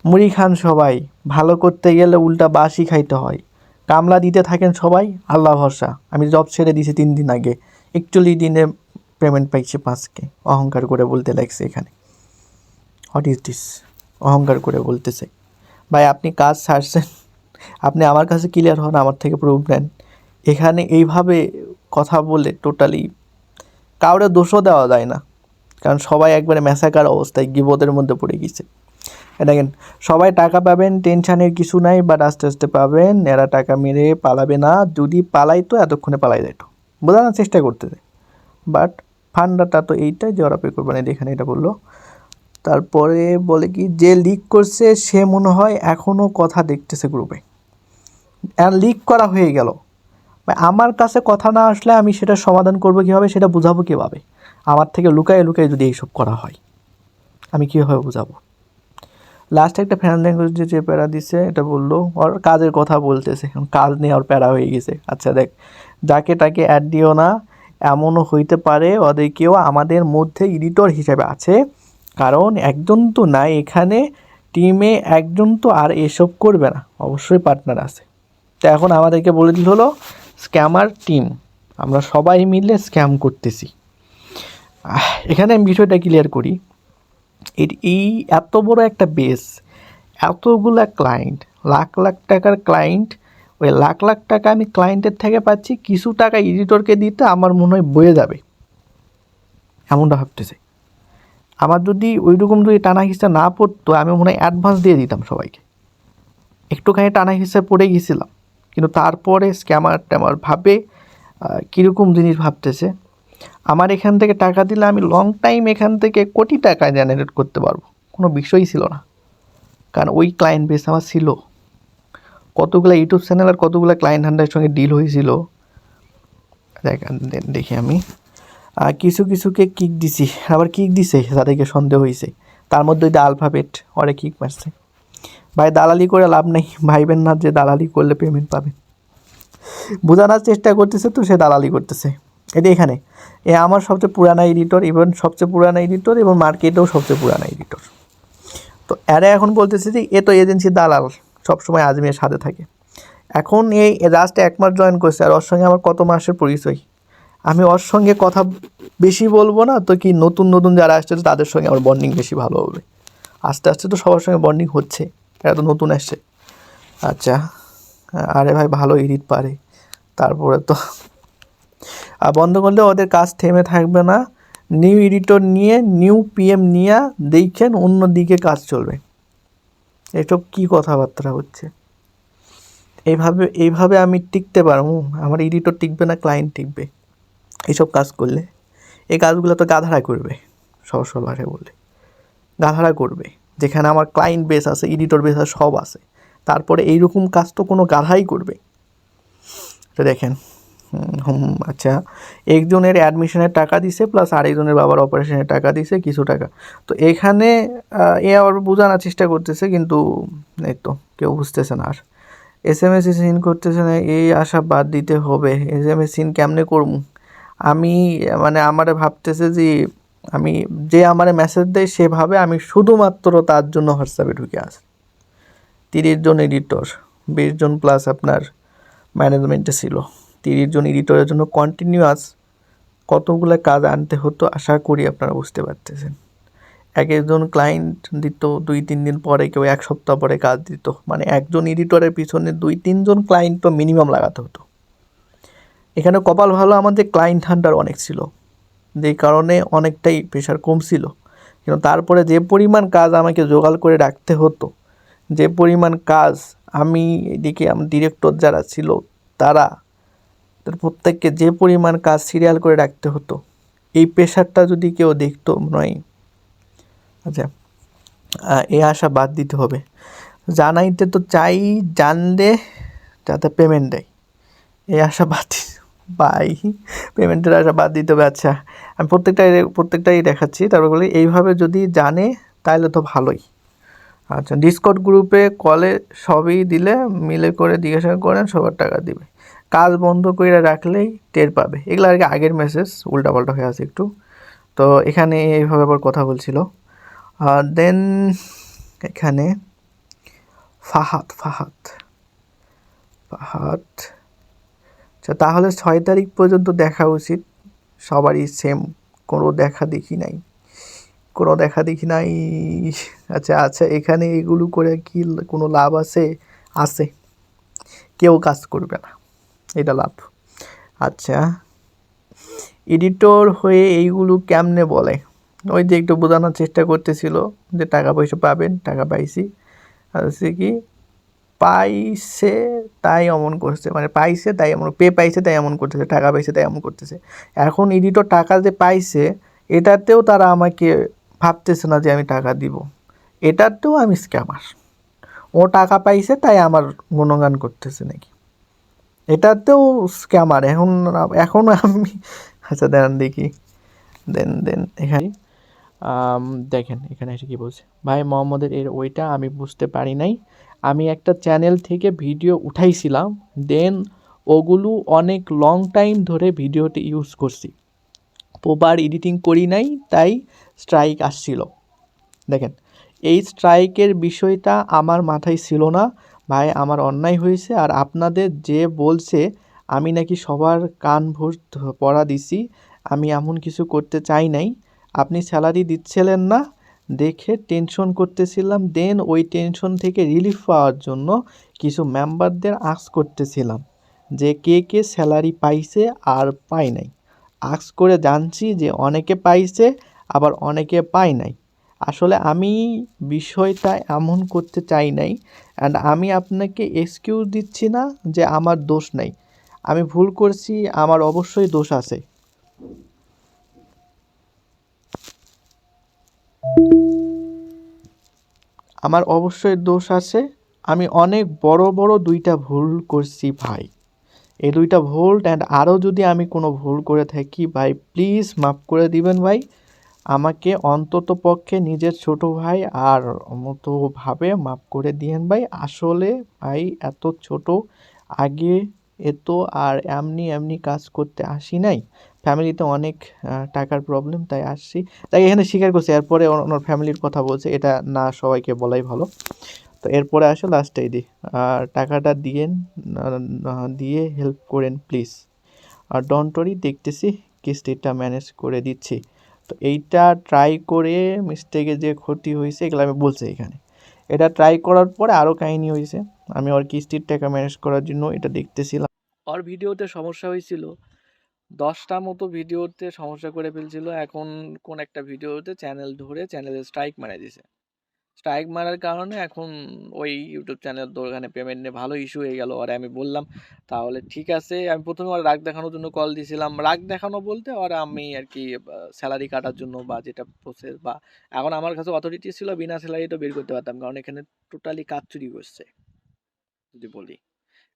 মুড়ি খান সবাই, ভালো করতে গেলে উল্টা বাসি খাইতে হয়, কামলা দিতে থাকেন সবাই, আল্লাহ ভরসা। আমি জব ছেড়ে দিয়েছি 3 দিন আগে, 41 দিনে পেমেন্ট পাইছি 5K, অহংকার করে বলতে লাগছে এখানে। হোয়াট ইজ দিস, অহংকার করে বলতেছে। ভাই আপনি কাজ ছাড়ছেন, আপনি আমার কাছে ক্লিয়ার হন, আমার থেকে প্রুফ নেন। এখানে এইভাবে কথা বলে টোটালি কাউরে দোষও দেওয়া যায় না, কারণ সবাই একবারে ম্যাসাকার অবস্থায় গিবদের মধ্যে পড়ে গেছে। দেখেন সবাই টাকা পাবেন, টেনশানের কিছু নাই, বাট আস্তে আস্তে পাবেন, এরা টাকা মেরে পালাবে না, যদি পালাইতো এতক্ষণে পালাই যেত, বোঝানোর চেষ্টা করতেছে। বাট ফান্ডাটা তো এইটাই যে ওরা পে করবে না, এখানে এটা বললো। তারপরে বলে কি, যে লিক করছে সে মনে হয় এখনও কথা দেখতেছে গ্রুপে, আর লিক করা হয়ে গেল, আমার কাছে কথা না আসলে আমি সেটা সমাধান করবো কীভাবে, সেটা বুঝাবো কীভাবে, আমার থেকে লুকায়ে লুকায়ে যদি এইসব করা হয় আমি কীভাবে বুঝাবো। লাস্ট একটা ফ্যান ল্যাঙ্গুয়েজ যে প্যারা দিছে, এটা বললো ওর কাজের কথা বলতেছে, কাজ নিয়ে ওর প্যারা হয়ে গেছে। আচ্ছা দেখ, যাকে তাকে অ্যাড দিও না, এমনও হইতে পারে ওদের কেউ আমাদের মধ্যে এডিটর হিসেবে আছে, কারণ একজন তো নাই এখানে টিমে, একজন তো আর এসব করবে না, অবশ্যই পার্টনার আছে। তো এখন আমাদেরকে বলে দিল হলো স্ক্যামার টিম, আমরা সবাই মিলে স্ক্যাম করতেছি। এখানে আমি বিষয়টা ক্লিয়ার করি, এই এত বড় একটা বেস, এতগুলা ক্লায়েন্ট, লাখ লাখ টাকার ক্লায়েন্ট, ওই লাখ লাখ টাকা আমি ক্লায়েন্টের থেকে পাচ্ছি, কিছু টাকা এডিটরকে দিতে আমার মনে হয় বয়ে যাবে, এমনটা ভাবতেছে। আমার যদি ওইরকম যদি টানা হিসা না পড়তো, আমি মনে হয় অ্যাডভান্স দিয়ে দিতাম সবাইকে। একটুখানি টানা হিসা পড়ে গেছিলাম, কিন্তু তারপরে স্ক্যামার ট্যামার ভাবে কীরকম জিনিস ভাবতেছে। আমার এখান থেকে টাকা দিলে আমি লং টাইম এখান থেকে কোটি টাকা জেনারেট করতে পারবো, কোনো বিষয়ই ছিল না। কারণ ওই ক্লায়েন্ট বেস আমার ছিল, কতগুলো ইউটিউব চ্যানেল আর কতগুলো ক্লায়েন্ট হান্ডারের সঙ্গে ডিল হয়েছিল। দেখি আমি কিছু কিছুকে কিক দিছি, আবার কিক দিছে তাদেরকে সন্দেহ হয়েছে, তার মধ্যে ওই আলফাবেট ওরে কিক মারছে। ভাই দালালি করে লাভ নেই, ভাইবেন না যে দালালি করলে পেমেন্ট পাবেন। বোঝানোর চেষ্টা করতেছে তো সে দালালি করতেছে। এটা এখানে আমার সবচেয়ে পুরানা এডিটর, ইভেন সবচেয়ে পুরানা এডিটর এবং মার্কেটেও সবচেয়ে পুরানা এডিটর। তো এরা এখন বলতেছে যে এ তো এজেন্সি দালাল, সবসময় আজমির সাথে থাকে। এখন এই লাস্ট 1 মাস জয়েন করছে, আর ওর সঙ্গে আমার কত মাসের পরিচয়। আমি ওর সঙ্গে কথা বেশি বলবো না তো কি, নতুন নতুন যারা আসছে তাদের সঙ্গে আমার বন্ডিং বেশি ভালো হবে। আস্তে আস্তে তো সবার সঙ্গে বন্ডিং হচ্ছে, এরা তো নতুন আসছে। আচ্ছা, আরে ভাই ভালো এডিট পারে, তারপরে তো বন্ধ করলে ওদের কাজ থেমে থাকবে না। নিউ এডিটর নিয়ে, নিউ পিএম নিয়ে দেখেন অন্যদিকে কাজ চলবে। এসব কী কথাবার্তা হচ্ছে? এইভাবে আমি টিকতে পারবো? আমার এডিটর টিকবে না, ক্লায়েন্ট টিকবে এইসব কাজ করলে? এই কাজগুলো তো গাধারা করবে, সহজ ভাষায় বললে গাধারা করবে। যেখানে আমার ক্লায়েন্ট বেস আছে, এডিটর বেস আছে, সব আছে, তারপরে এইরকম কাজ তো কোনো গাধাই করবে। তো দেখেন, আচ্ছা, একজনের অ্যাডমিশনের টাকা দিছে, প্লাস আরেকজনের বাবার অপারেশনের টাকা দিছে কিছু টাকা। তো এখানে এ আবার বোঝানোর চেষ্টা করতেছে, কিন্তু এই তো কেউ বুঝতেছে না। আর SMS সিন করতেছে না, এই আশা বাদ দিতে হবে। SMS সিন কেমনে করবো আমি? মানে আমারে ভাবতেছে যে আমি, যে আমারে মেসেজ দেয় সেভাবে আমি শুধুমাত্র তার জন্য হোয়াটসঅ্যাপে ঢুকে আসি। 30 জন এডিটর, 20 জন প্লাস আপনার ম্যানেজমেন্টে ছিল। 30 জন এডিটরের জন্য কন্টিনিউয়াস কতগুলো কাজ আনতে হতো, আশা করি আপনারা বুঝতে পারতেছেন। এক একজন ক্লায়েন্ট দিত 2-3 দিন পরে, কেউ 1 সপ্তাহ পরে কাজ দিত। মানে একজন এডিটরের পিছনে 2-3 জন ক্লায়েন্ট তো মিনিমাম লাগাতে হতো। এখানে কপাল ভালো, আমাদের ক্লায়েন্ট হান্টার অনেক ছিল, যেই কারণে অনেকটাই প্রেশার কম ছিল। কিন্তু তারপরে যে পরিমাণ কাজ আমাকে জোগাড় করে রাখতে হতো, যে পরিমাণ কাজ আমি এদিকে আমার ডিরেক্টর যারা ছিল তারা প্রত্যেককে যে পরিমাণ কাজ সিরিয়াল করে রাখতে হতো, এই প্রেশারটা যদি কেউ দেখতো নয়। আচ্ছা, এই আশা বাদ দিতে হবে। জানাইতে তো চাই, জানলে যাতে পেমেন্ট দেয়, এই আশা বাদ ভাই, পেমেন্টের আশা বাদ দিতে হবে। আচ্ছা, আমি প্রত্যেকটাই দেখাচ্ছি, তারপর বলি এইভাবে যদি জানে তাহলে তো ভালোই। আচ্ছা, ডিসকর্ড গ্রুপে কলে সবই দিলে মিলে করে জিজ্ঞাসা করেন, সবার টাকা দিবে। কাজ বন্ধ করে রাখলেই টের পাবে। এগুলো আর কি আগের মেসেজ, উল্টাপাল্টা হয়ে আছে একটু। তো এখানে এইভাবে আবার কথা বলছিল। দেন এখানে ফাহাদ। আচ্ছা, তাহলে 6 তারিখ পর্যন্ত দেখা উচিত সবারই সেম, কোনো দেখা দেখি নাই। আচ্ছা, এখানে এগুলো করে কি কোনো লাভ আছে? কেউ কাজ করবে না, এটা লাভ। আচ্ছা, এডিটর হয়ে এইগুলো কেমনে বলে? ওই যে একটু বোঝানোর চেষ্টা করতেছিল যে টাকা পয়সা পাবেন, টাকা পাইছি। আর হচ্ছে কি পাইছে তাই এমন করছে, মানে পাইছে তাই এমন, পাইছে তাই এমন করতেছে, টাকা পাইছে তাই এমন করতেছে। এখন এডিটর টাকা যে পাইছে এটাতেও তারা আমাকে ভাবতেছে না যে আমি টাকা দিব, এটাতেও আমি স্ক্যামার। ও টাকা পাইছে তাই আমার গুণগান করতেছে নাকি, এটাতেও স্ক্যামার। এখন আমি আচ্ছা দেন দেখি, দেন এখানে দেখেন এখানে এসে কী বলছে। ভাই মোহাম্মদের ওইটা আমি বুঝতে পারি নাই, আমি একটা চ্যানেল থেকে ভিডিও উঠাইছিলাম, দেন ওগুলো অনেক লং টাইম ধরে ভিডিওটি ইউজ করছি, প্রপার এডিটিং করি নাই, তাই স্ট্রাইক আসছিল। দেখেন, এই স্ট্রাইকের বিষয়টা আমার মাথায় ছিল না ভাই, আমার অন্যায় হয়েছে। আর আপনাদের যে বলছে আমি নাকি সবার কান ভোট পড়া দিছি, আমি এমন কিছু করতে চাই নাই। আপনি স্যালারি দিচ্ছিলেন না, দেখে টেনশন করতেছিলাম। দেন ওই টেনশন থেকে রিলিফ পাওয়ার জন্য কিছু মেম্বারদের আস্ক করতেছিলাম যে কে কে স্যালারি পাইছে আর পায় নাই। আস্ক করে জানছি যে অনেকে পাইছে আবার অনেকে পায় নাই। আসলে আমি বিষয়টা এমন করতে চাই নাই, অ্যান্ড আমি আপনাকে এক্সকিউজ দিচ্ছি না যে আমার দোষ নাই। আমি ভুল করছি, আমার অবশ্যই দোষ আছে। আমার অবশ্যই দোষ আছে। আমি অনেক বড় বড় 2টা ভুল করছি ভাই। এই 2টা ভুল, অ্যান্ড আরও যদি আমি কোনো ভুল করে থাকি ভাই প্লিজ মাফ করে দিবেন ভাই। আমাকে অন্তত পক্ষে নিজের ছোট ভাই আর মতো ভাবে মাফ করে দিয়েন ভাই। আসলে ভাই এত ছোট আগে এত আর এমনি এমনি কাজ করতে আসি নাই। ফ্যামিলিতে অনেক টাকার প্রবলেম, তাই আসছি। তাই এখানে স্বীকার করছি। এরপরে ওনার ফ্যামিলির কথা বলছে, এটা না সবাইকে বলাই ভালো। তো এরপরে আসে লাস্টে এই আর টাকাটা দিয়েন, দিয়ে হেল্প করেন প্লিজ। আর ডোন্ট ওয়ারি, দেখতেছি কিস্তিটা ম্যানেজ করে দিচ্ছি। তো এইটা ট্রাই করে মিস্টেকে যে ক্ষতি হয়েছে এগুলো আমি বলছি এখানে। এটা ট্রাই করার পরে আরও কাহিনী হয়েছে। আমি ওর কিস্তির টাকা ম্যানেজ করার জন্য এটা দেখতেছিলাম। ওর ভিডিওতে সমস্যা হয়েছিল, 10টা মতো ভিডিওতে সমস্যা করে ফেলছিল। এখন কোন একটা ভিডিওতে চ্যানেল ধরে চ্যানেলে স্ট্রাইক মারা দিছে। স্ট্রাইক মারার কারণে এখন ওই ইউটিউব চ্যানেল তো ওখানে পেমেন্ট নিয়ে ভালো ইস্যু হয়ে গেল। আর আমি বললাম তাহলে ঠিক আছে, আমি প্রথমে ওরা রাগ দেখানোর জন্য কল দিয়েছিলাম। রাগ দেখানো বলতে ওরা আমি আর কি স্যালারি কাটার জন্য বা যেটা প্রসেস, বা এখন আমার কাছে অথরিটি ছিল বিনা স্যালারি তো বের করতে পারতাম, কারণ এখানে টোটালি কাজ চুরি করছে। যদি বলি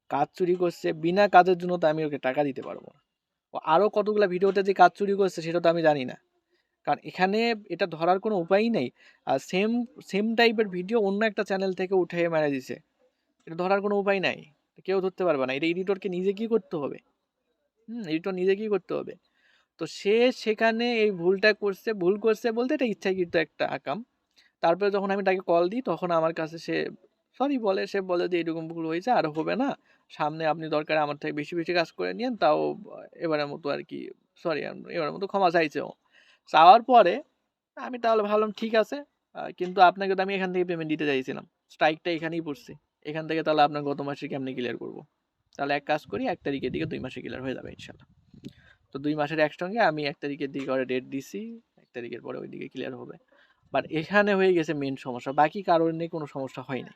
কাজ চুরি করছে, বিনা কাজের জন্য তো আমি ওকে টাকা দিতে পারবো না। ও আরও কতগুলো ভিডিওতে যে কাজ চুরি করছে সেটা তো আমি জানি না, কারণ এখানে এটা ধরার কোনো উপায়ই নেই। আর সেম সেম টাইপের ভিডিও অন্য একটা চ্যানেল থেকে উঠে মেরে দিছে, এটা ধরার কোনো উপায় নাই। কেউ ধরতে পারবে না। এটা এডিটরকে নিজে কি করতে হবে। এডিটর নিজে কি করতে হবে। তো সে সেখানে এই ভুলটা করছে, ভুল করছে বলতে এটা ইচ্ছাকৃত একটা আকাম। তারপরে যখন আমি তাকে কল দিই তখন আমার কাছে সে সরি বলে, সে বলে যে এরকম ভুল হয়েছে আর হবে না, সামনে আপনি দরকার আমার থেকে বেশি বেশি কাজ করে নিয়েন, তাও এবারের মতো আর কি সরি, এবারের মতো ক্ষমা চাইছে ও। চাওয়ার পরে আমি তাহলে ভাবলাম ঠিক আছে, কিন্তু আপনাকে তো আমি এখান থেকে পেমেন্ট দিতে চাইছিলাম, স্ট্রাইকটা এখানেই পড়ছে, এখান থেকে তাহলে আপনার গত মাসে কেমনি ক্লিয়ার করবো। তাহলে এক কাজ করি, 1 তারিখের দিকে 2 মাসে ক্লিয়ার হয়ে যাবে ইনশাল্লাহ। তো 2 মাসের একসঙ্গে আমি 1 তারিখের দিকে ওরা ডেট দিছি, 1 তারিখের পরে ওই দিকে ক্লিয়ার হবে। বাট এখানে হয়ে গেছে মেন সমস্যা, বাকি কারণে কোনো সমস্যা হয়নি।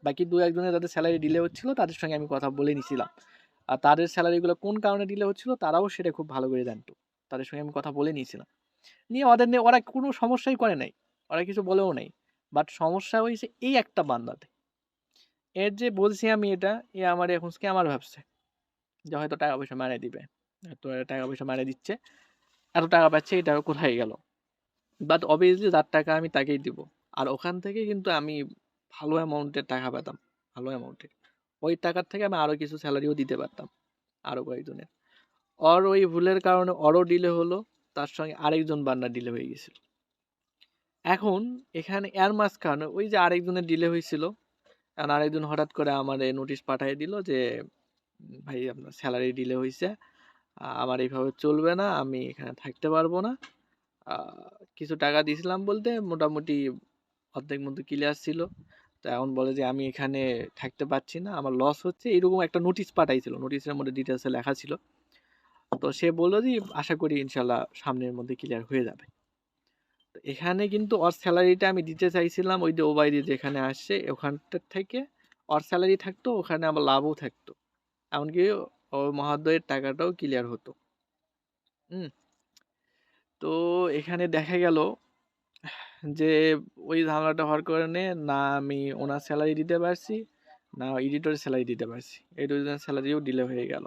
বাকি 2-1 জনের যাদের স্যালারি ডিলে হচ্ছিল তাদের সঙ্গে আমি কথা বলে নিছিলাম, আর তাদের স্যালারিগুলো কোন কারণে ডিলে হচ্ছিল তারাও সেটা খুব ভালো করে জানতো। তাদের সঙ্গে আমি কথা বলে নিয়েছিলাম, নিয়ে ওদের নিয়ে ওরা কোনো সমস্যাই করে নাই, ওরা কিছু বলেও নাই। বাট সমস্যা হয়েছে এই একটা বান্দাতে। এর যে বলছি আমি এটা, এ আমার এখন স্ক্যামার ভাবছে যে হয়তো টাকা পয়সা মারিয়ে দিবে, তো এরা টাকা পয়সা মারিয়ে দিচ্ছে, এত টাকা পাচ্ছে, এটা কোথায় গেল। বাট অবভিয়াসলি যার টাকা আমি তাকেই দিব। আর ওখান থেকে কিন্তু আমি ভালো অ্যামাউন্টের টাকা পেতাম, ভালো অ্যামাউন্টের। ওই টাকার থেকে আমি আরও কিছু স্যালারিও দিতে পারতাম আরও কয়েকজনের। ওর ওই ভুলের কারণে ওরও ডিলে হলো, তার সঙ্গে আরেকজন বান্দার ডিলে হয়ে গেছিল। এখন এখানে এর মাঝখানে ওই যে আরেকজনের ডিলে হয়েছিল, কারণ আরেকজন হঠাৎ করে আমার নোটিশ পাঠিয়ে দিল যে ভাই আপনার স্যালারি ডিলে হয়েছে, আমার এইভাবে চলবে না, আমি এখানে থাকতে পারবো না। কিছু টাকা দিয়েছিলাম বলতে মোটামুটি অর্ধেক মতো ক্লিয়ার ছিল। তো এখন বলে যে আমি এখানে থাকতে পারছি না, আমার লস হচ্ছে, এরকম একটা নোটিশ পাঠাইছিল, নোটিশের মধ্যে ডিটেলসে লেখা ছিল। তো সে বললো যে আশা করি ইনশাল্লাহ সামনের মধ্যে ক্লিয়ার হয়ে যাবে। তো এখানে কিন্তু ওর স্যালারিটা আমি দিতে চাইছিলাম ওই যে ওবাইদি যেখানে আসছে ওখানটার থেকে, ওর স্যালারি থাকতো, ওখানে আমার লাভও থাকতো, এমনকি ওই মহাদয়ের টাকাটাও ক্লিয়ার হতো। হুম। তো এখানে দেখা গেল যে ওই ঝামেলাটা হওয়ার কারণে না আমি ওনার স্যালারি দিতে পারছি, না এডিটরের স্যালারি দিতে পারছি, এই দুজনের স্যালারিও ডিলে হয়ে গেল।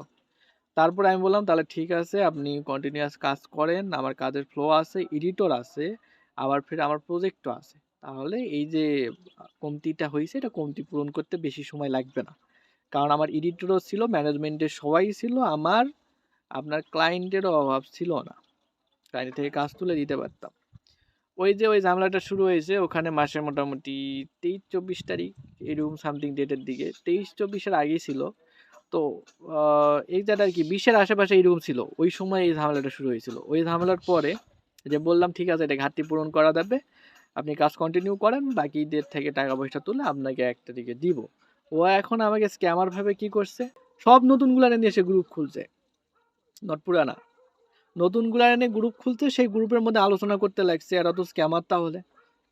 তারপরে আমি বললাম তাহলে ঠিক আছে, আপনি কন্টিনিউয়াস কাজ করেন, আমার কাজের ফ্লো আছে, এডিটর আছে, আবার ফির আমার প্রজেক্টও আছে, তাহলে এই যে কমতিটা হয়েছে এটা কমতি পূরণ করতে বেশি সময় লাগবে না। কারণ আমার এডিটরও ছিল, ম্যানেজমেন্টের সবাই ছিল, আমার আপনার ক্লায়েন্টেরও অভাব ছিল না, ক্লায়েন্ট থেকে কাজ তুলে দিতে পারতাম। ওই যে ওই ঝামেলাটা শুরু হয়েছে ওখানে মাসে মোটামুটি 23-24 তারিখ এরকম সামথিং ডেটের দিকে, 23-24-এর আগেই ছিল। তো এই জায়গাটা আর কি 20-এর আশেপাশে এরকম ছিল, ওই সময় এই ঝামেলাটা শুরু হয়েছিল। ওই ঝামেলার পরে যে বললাম ঠিক আছে এটা ঘাটতি পূরণ করা যাবে, আপনি কাজ কন্টিনিউ করেন, বাকিদের থেকে টাকা পয়সা তুলে আপনাকে 1 তারিখে দিব। ও এখন আমাকে স্ক্যামার ভাবে কি করছে, সব নতুনগুলা নিয়ে সে গ্রুপ খুলছে, নট পুরানা, নতুনগুলা এনে গ্রুপ খুলতে, সেই গ্রুপের মধ্যে আলোচনা করতে লাগছে এরা তো স্ক্যামার, তাহলে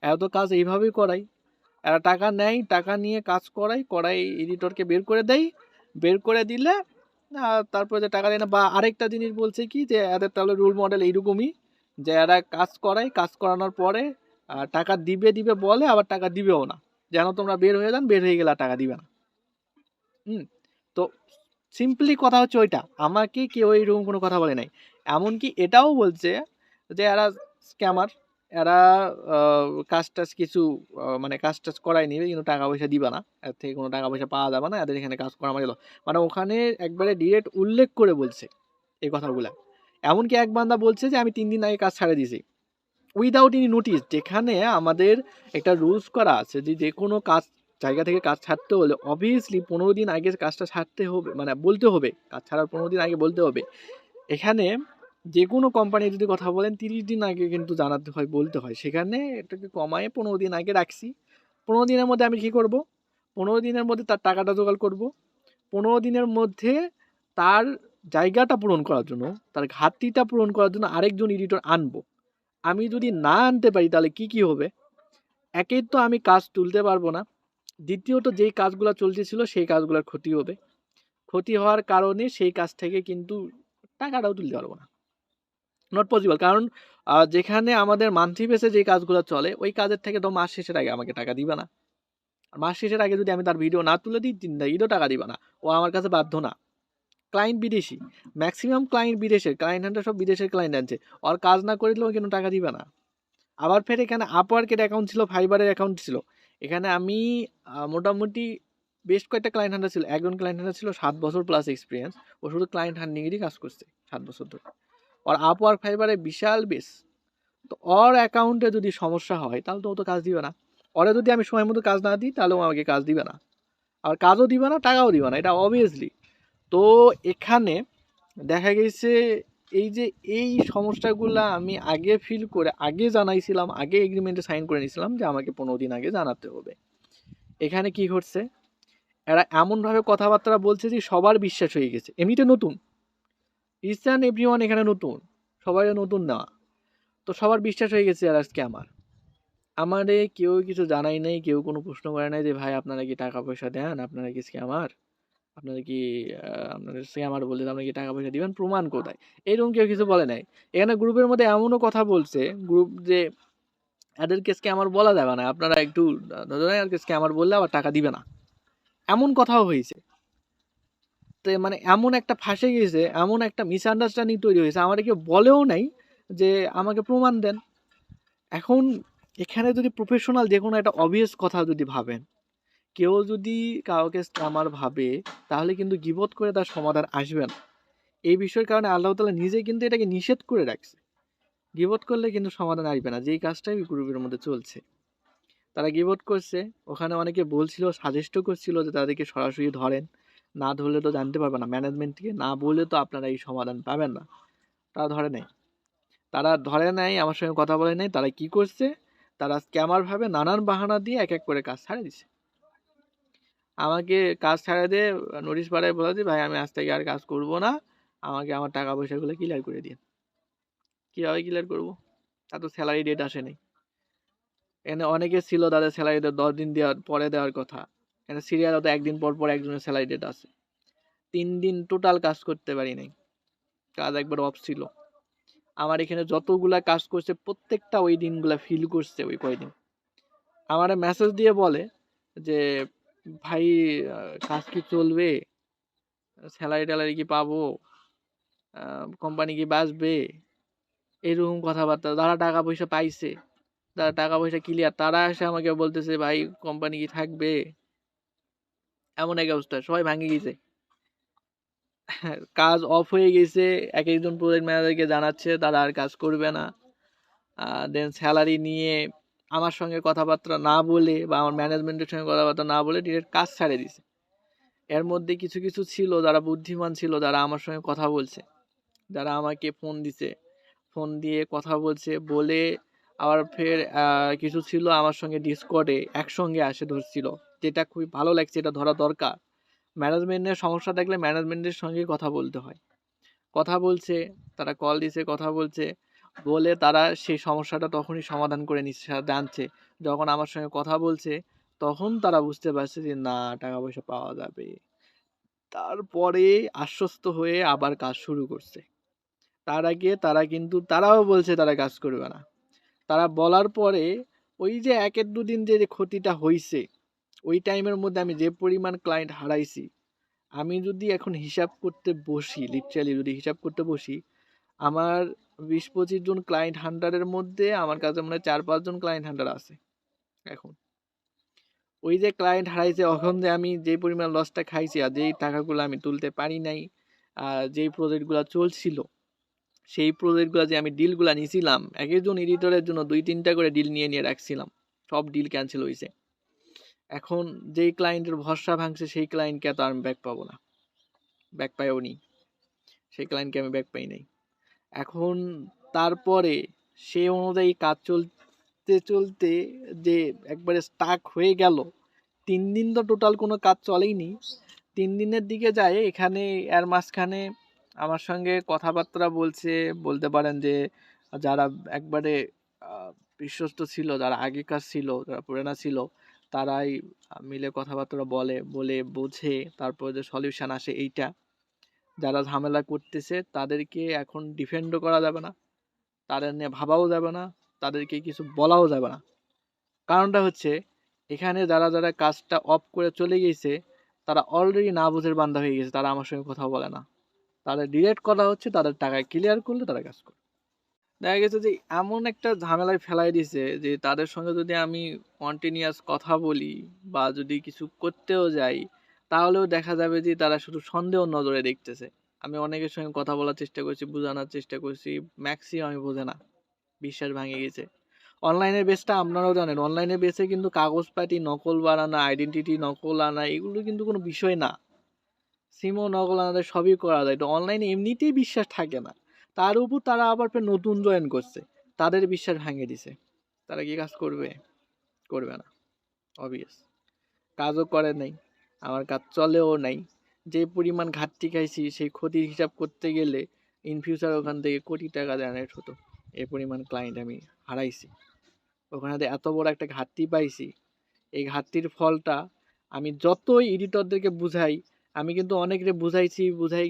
এরা তো কাজ এইভাবেই করাই, এরা টাকা নেয়, টাকা নিয়ে কাজ করাই এডিটরকে বের করে দেয়, বের করে দিলে তারপরে যে টাকা দেয় না। বা আরেকটা জিনিস বলছে কি, যে এদের তাহলে রোল মডেল এইরকমই, যে এরা কাজ করায়, কাজ করানোর পরে টাকা দিবে দিবে বলে, আবার টাকা দিবেও না, যেন তোমরা বের হয়ে যান, বের হয়ে গেলে আর টাকা দিবে না। তো সিম্পলি কথা হচ্ছে ওইটা, আমাকে কেউ এইরকম কোনো কথা বলে নাই। এমনকি এটাও বলছে যে এরা স্ক্যামার, এরা কাজ টাজ কিছু মানে কাজ টাজ করাই নিবে, কিন্তু টাকা পয়সা দিবে না, এর থেকে কোনো টাকা পয়সা পাওয়া যাবে না, এদের এখানে কাজ করা মানে মানে ওখানে একবারে ডিরেক্ট উল্লেখ করে বলছে এই কথাগুলা। এমনকি এক বান্দা বলছে যে আমি 3 দিন আগে কাজ ছাড়ে দিয়েছি উইদাউট এনি নোটিস, যেখানে আমাদের একটা রুলস করা আছে যে যে কোনো কাজ জায়গা থেকে কাজ ছাড়তে হলে অবভিয়াসলি 15 দিন আগে কাজটা ছাড়তে হবে, মানে বলতে হবে, কাজ ছাড়ার 15 দিন আগে বলতে হবে। এখানে যে কোনো কোম্পানি যদি কথা বলেন 30 দিন আগে কিন্তু জানাতে হয়, বলতে হয়, সেখানে এটাকে কমায় 15 দিন আগে রাখছি। 15 দিনের মধ্যে আমি কি করব, 15 দিনের মধ্যে তার টাকাটা জোগাড় করব, 15 দিনের মধ্যে তার জায়গাটা পূরণ করার জন্য, তার ঘাটতিটা পূরণ করার জন্য আরেকজন এডিটর আনবো। আমি যদি না আনতে পারি তাহলে কি কি হবে, একেই তো আমি কাজ তুলতে পারবো না, দ্বিতীয়ত যেই কাজগুলো চলতেছিল সেই কাজগুলোর ক্ষতি হবে, ক্ষতি হওয়ার কারণে সেই কাজ থেকে কিন্তু টাকাটাও তুলতে পারবো না, নট পসিবল। কারণ যেখানে আমাদের মান্থলি বেসে যে কাজগুলো চলে, ওই কাজের থেকে তো মাস শেষের আগে আমাকে টাকা দিবে না, আর মাস শেষের আগে যদি আমি তার ভিডিও না তুলে দিই, 3 ঈদও টাকা দিবে না, ও আমার কাছে বাধ্য না। ক্লায়েন্ট বিদেশি, ম্যাক্সিমাম ক্লায়েন্ট বিদেশের, ক্লায়েন্ট সব বিদেশের ক্লায়েন্ট আনছে, ওর কাজ না করে দিলেও কিন্তু টাকা দিবে না। আবার ফের এখানে আপওয়ার্কের অ্যাকাউন্ট ছিল, ফাইবারের অ্যাকাউন্ট ছিল, এখানে আমি মোটামুটি বেশ কয়েকটা ক্লায়েন্ট হান্ডার ছিল, একজন ক্লায়েন্ট হান্ডার ছিল 7 বছর প্লাস এক্সপিরিয়েন্স, ও শুধু ক্লায়েন্ট হান্ডিংয়েরই কাজ করছে 7 বছর ধরে, ওর আপওয়ার্ক ফাইবারে বিশাল বেশ। তো ওর অ্যাকাউন্টে যদি সমস্যা হয় তাহলে তো ও তো কাজ দিবে না, ওরা যদি আমি সময় মতো কাজ না দিই তাহলে ও আমাকে কাজ দিবে না, আর কাজও দিবে না, টাকাও দিবে না, এটা অবভিয়াসলি। তো এখানে দেখা গেছে এই যে এই সমস্যাগুলো আমি আগে ফিল করে আগে জানাইছিলাম, আগে এগ্রিমেন্টে সাইন করে নিয়েছিলাম যে আমাকে 15 দিন আগে জানাতে হবে। এখানে কি ঘটছে, এরা এমনভাবে কথাবার্তা বলছে যে সবার বিশ্বাস হয়ে গেছে, এমনিতে নতুন, ইচ অ্যান্ড এভরিওয়ান এখানে নতুন, সবাই নতুন না, তো সবার বিশ্বাস হয়ে গেছে এরা স্ক্যামার। আমারে কেউ কিছু জানাই নাই, কেউ কোনো প্রশ্ন করে নাই যে ভাই আপনারা কি টাকা পয়সা দেন, আপনারা কি স্ক্যামার, আপনারা কি আপনাদের স্ক্যামার বলে আপনারা কি টাকা পয়সা দিবেন, প্রমাণ কোথায়, এরকম কেউ কিছু বলে নাই। এখানে গ্রুপের মধ্যে এমনও কথা বলছে গ্রুপ যে এদেরকে স্ক্যামার বলা যাবে না, আপনারা একটু ধরেন আর স্ক্যামার বললে আবার টাকা দিবে না, এমন কথাও হয়েছে। তো মানে এমন একটা ফাঁসে গেছে, এমন একটা মিসআন্ডারস্ট্যান্ডিং তৈরি হয়েছে, আমার কেউ বলেও নাই যে আমাকে প্রমাণ দেন। এখন এখানে যদি প্রফেশনাল যে কোনো একটা অবভিয়াস কথা যদি ভাবেন, কেউ যদি কাউকে স্ক্যামার ভাবে তাহলে কিন্তু গিবত করে তার সমাধান আসবে না। এই বিষয়ের কারণে আল্লাহ তাআলা নিজে কিন্তু এটাকে নিষেধ করে রাখছে, গিবত করলে কিন্তু সমাধান আসবে না, যেই কাজটাই গ্রুপের মধ্যে চলছে। তারা গিবত করছে, ওখানে অনেকে বলছিল, সাজেস্টও করছিল যে তাদেরকে সরাসরি ধরেন, না ধরলে তো জানতে পারবে না, ম্যানেজমেন্ট থেকে না বললে তো আপনারা এই সমাধান পাবেন না। তারা ধরে নাই, তারা ধরে নাই, আমার সঙ্গে কথা বলে নাই, তারা কি করছে, তারা স্ক্যামার ভাবে নানান বাহানা দিয়ে এক এক করে কাজ ছাড়ে দিছে। আমাকে কাজ ছাড়া দিয়ে নোটিশ পাঠায় বলে যে ভাই আমি আজ থেকে আর কাজ করব না, আমাকে আমার টাকা পয়সাগুলো ক্লিয়ার করে দিন। কীভাবে ক্লিয়ার করবো, তা তো স্যালারি ডেট আসেনি। এখানে অনেকে ছিল তাদের স্যালারি ডেট 10 দিন দেওয়ার পরে দেওয়ার কথা, এখানে সিরিয়াল হতো একদিন পর পর একজনের স্যালারি ডেট আছে। 3 দিন টোটাল কাজ করতে পারি নাই, কাজ একবার অফ ছিল। আমার এখানে যতগুলা কাজ করছে প্রত্যেকটা ওই দিনগুলা ফিল করছে, ওই কয়দিন আমার মেসেজ দিয়ে বলে যে ভাই কাজ কি চলবে, স্যালারি ট্যালারি কি পাবো, কোম্পানি কি বাঁচবে, এরকম কথাবার্তা। যারা টাকা পয়সা পাইছে, যারা টাকা পয়সা ক্লিয়ার, তারা এসে আমাকে বলতেছে ভাই কোম্পানি কি থাকবে, এমন এক অবস্থা, সবাই ভাঙে গেছে, কাজ অফ হয়ে গেছে, এক একজন প্রজেক্ট ম্যানেজারকে জানাচ্ছে তারা আর কাজ করবে না। দেন স্যালারি নিয়ে আমার সঙ্গে কথাবার্তা না বলে বা আমার ম্যানেজমেন্টের সঙ্গে কথাবার্তা না বলে ডিরেক্ট কাজ ছাড়ে দিছে। এর মধ্যে কিছু কিছু ছিল যারা বুদ্ধিমান ছিল, যারা আমার সঙ্গে কথা বলছে, যারা আমাকে ফোন দিছে, ফোন দিয়ে কথা বলছে, বলে আবার ফের কিছু ছিল আমার সঙ্গে ডিসকর্ডে একসঙ্গে আসে ধরছিল, যেটা খুবই ভালো লাগছে, এটা ধরা দরকার। ম্যানেজমেন্টের সমস্যা থাকলে ম্যানেজমেন্টের সঙ্গে কথা বলতে হয়। কথা বলছে, তারা কল দিছে, কথা বলছে, বলে তারা সেই সমস্যাটা তখনই সমাধান করে নিচ্ছে, জানছে। যখন আমার সঙ্গে কথা বলছে তখন তারা বুঝতে পারছে যে না, টাকা পয়সা পাওয়া যাবে। তারপরে আশ্বস্ত হয়ে আবার কাজ শুরু করছে। তার আগে তারা কিন্তু তারাও বলছে তারা কাজ করবে না। তারা বলার পরে ওই যে ১-২ দিন যে ক্ষতিটা হইছে, ওই টাইমের মধ্যে আমি যে পরিমাণ ক্লায়েন্ট হারাইছি, আমি যদি এখন হিসাব করতে বসি, লিটারালি যদি হিসাব করতে বসি, আমার ২০-২৫ জন ক্লায়েন্ট হান্টারের মধ্যে আমার কাছে মনে হয় ৪-৫ জন ক্লায়েন্ট হান্টার আছে এখন। ওই যে ক্লায়েন্ট হারাইছে, এখন যে আমি যে পরিমাণ লসটা খাইছি আর যেই টাকাগুলো আমি তুলতে পারি নাই, যেই প্রজেক্টগুলো চলছিল, সেই প্রজেক্টগুলো যে আমি ডিলগুলো নিয়েছিলাম, এক একজন এডিটরের জন্য ২-৩টা করে ডিল নিয়ে রাখছিলাম, সব ডিল ক্যান্সেল হয়েছে। এখন যেই ক্লায়েন্টের ভরসা ভাঙছে সেই ক্লায়েন্টকে তো আমি ব্যাক পাবো না, ব্যাক পাইও নি, সেই ক্লায়েন্টকে আমি ব্যাক পাই নাই। এখন তারপরে সেই অনুযায়ী কাজ চলতে চলতে যে একবারে স্টাক হয়ে গেল, ৩ দিন তো টোটাল কোনো কাজ চলেইনি। ৩ দিনের দিকে যায় এখানে, এর মাঝখানে আমার সঙ্গে কথাবার্তা বলছে, বলতে পারেন যে যারা একবারে বিশ্বস্ত ছিল, যারা আগেকার ছিল, যারা পুরানা ছিল, তারাই মিলে কথাবার্তা বলে বোঝে, তারপর যে সলিউশন আসে এইটা। যারা ঝামেলা করতেছে তাদেরকে এখন ডিফেন্ডও করা যাবে না, তাদের নিয়ে ভাবাও যাবে না, তাদেরকে কিছু বলাও যাবে না। কারণটা হচ্ছে এখানে যারা যারা কাজটা অফ করে চলে গেছে, তারা অলরেডি না বুঝের বান্দা হয়ে গেছে, তারা আমার সঙ্গে কথা বলে না। তাদের ডিরেক্ট কথা হচ্ছে তাদের টাকা ক্লিয়ার করলে তারা কাজ করে। দেখা গেছে যে এমন একটা ঝামেলায় ফেলাই দিছে যে তাদের সঙ্গে যদি আমি কন্টিনিউয়াস কথা বলি বা যদি কিছু করতেও যাই, তাহলেও দেখা যাবে যে তারা শুধু সন্দেহ নজরে দেখতেছে। আমি অনেকের সঙ্গে কথা বলার চেষ্টা করছি, বোঝানোর চেষ্টা করছি, ম্যাক্সিমাম আমি বোঝে না, বিশ্বাস ভাঙে গেছে। অনলাইনের বেসটা আপনারাও জানেন, অনলাইনের বেসে কিন্তু কাগজপাতি নকল বানানো, আইডেন্টিটি নকল আনা, এগুলো কিন্তু কোনো বিষয় না। সিমও নকল আনাতে সবই করা যায়, তো অনলাইনে এমনিতেই বিশ্বাস থাকে না, তার উপর তারা আবার ফের নতুন জয়েন করছে, তাদের বিশ্বাস ভাঙিয়ে দিছে। তারা কি কাজ করবে? করবে না, অবভিয়াস। কাজও করে নাই, আমার কাজ চলেও নাই। যে পরিমাণ ঘাটতি খাইছি সেই ক্ষতির হিসাব করতে গেলে ইন ফিউচার ওখান থেকে কোটি টাকা জেনারেট হতো। এই পরিমাণ ক্লায়েন্ট আমি হারাইছি, ওখানে যে এত বড় একটা ঘাটতি পাইছি। এই ঘাটতির ফলটা আমি যতই এডিটরদেরকে বুঝাই, আমি কিন্তু অনেকরে বুঝাই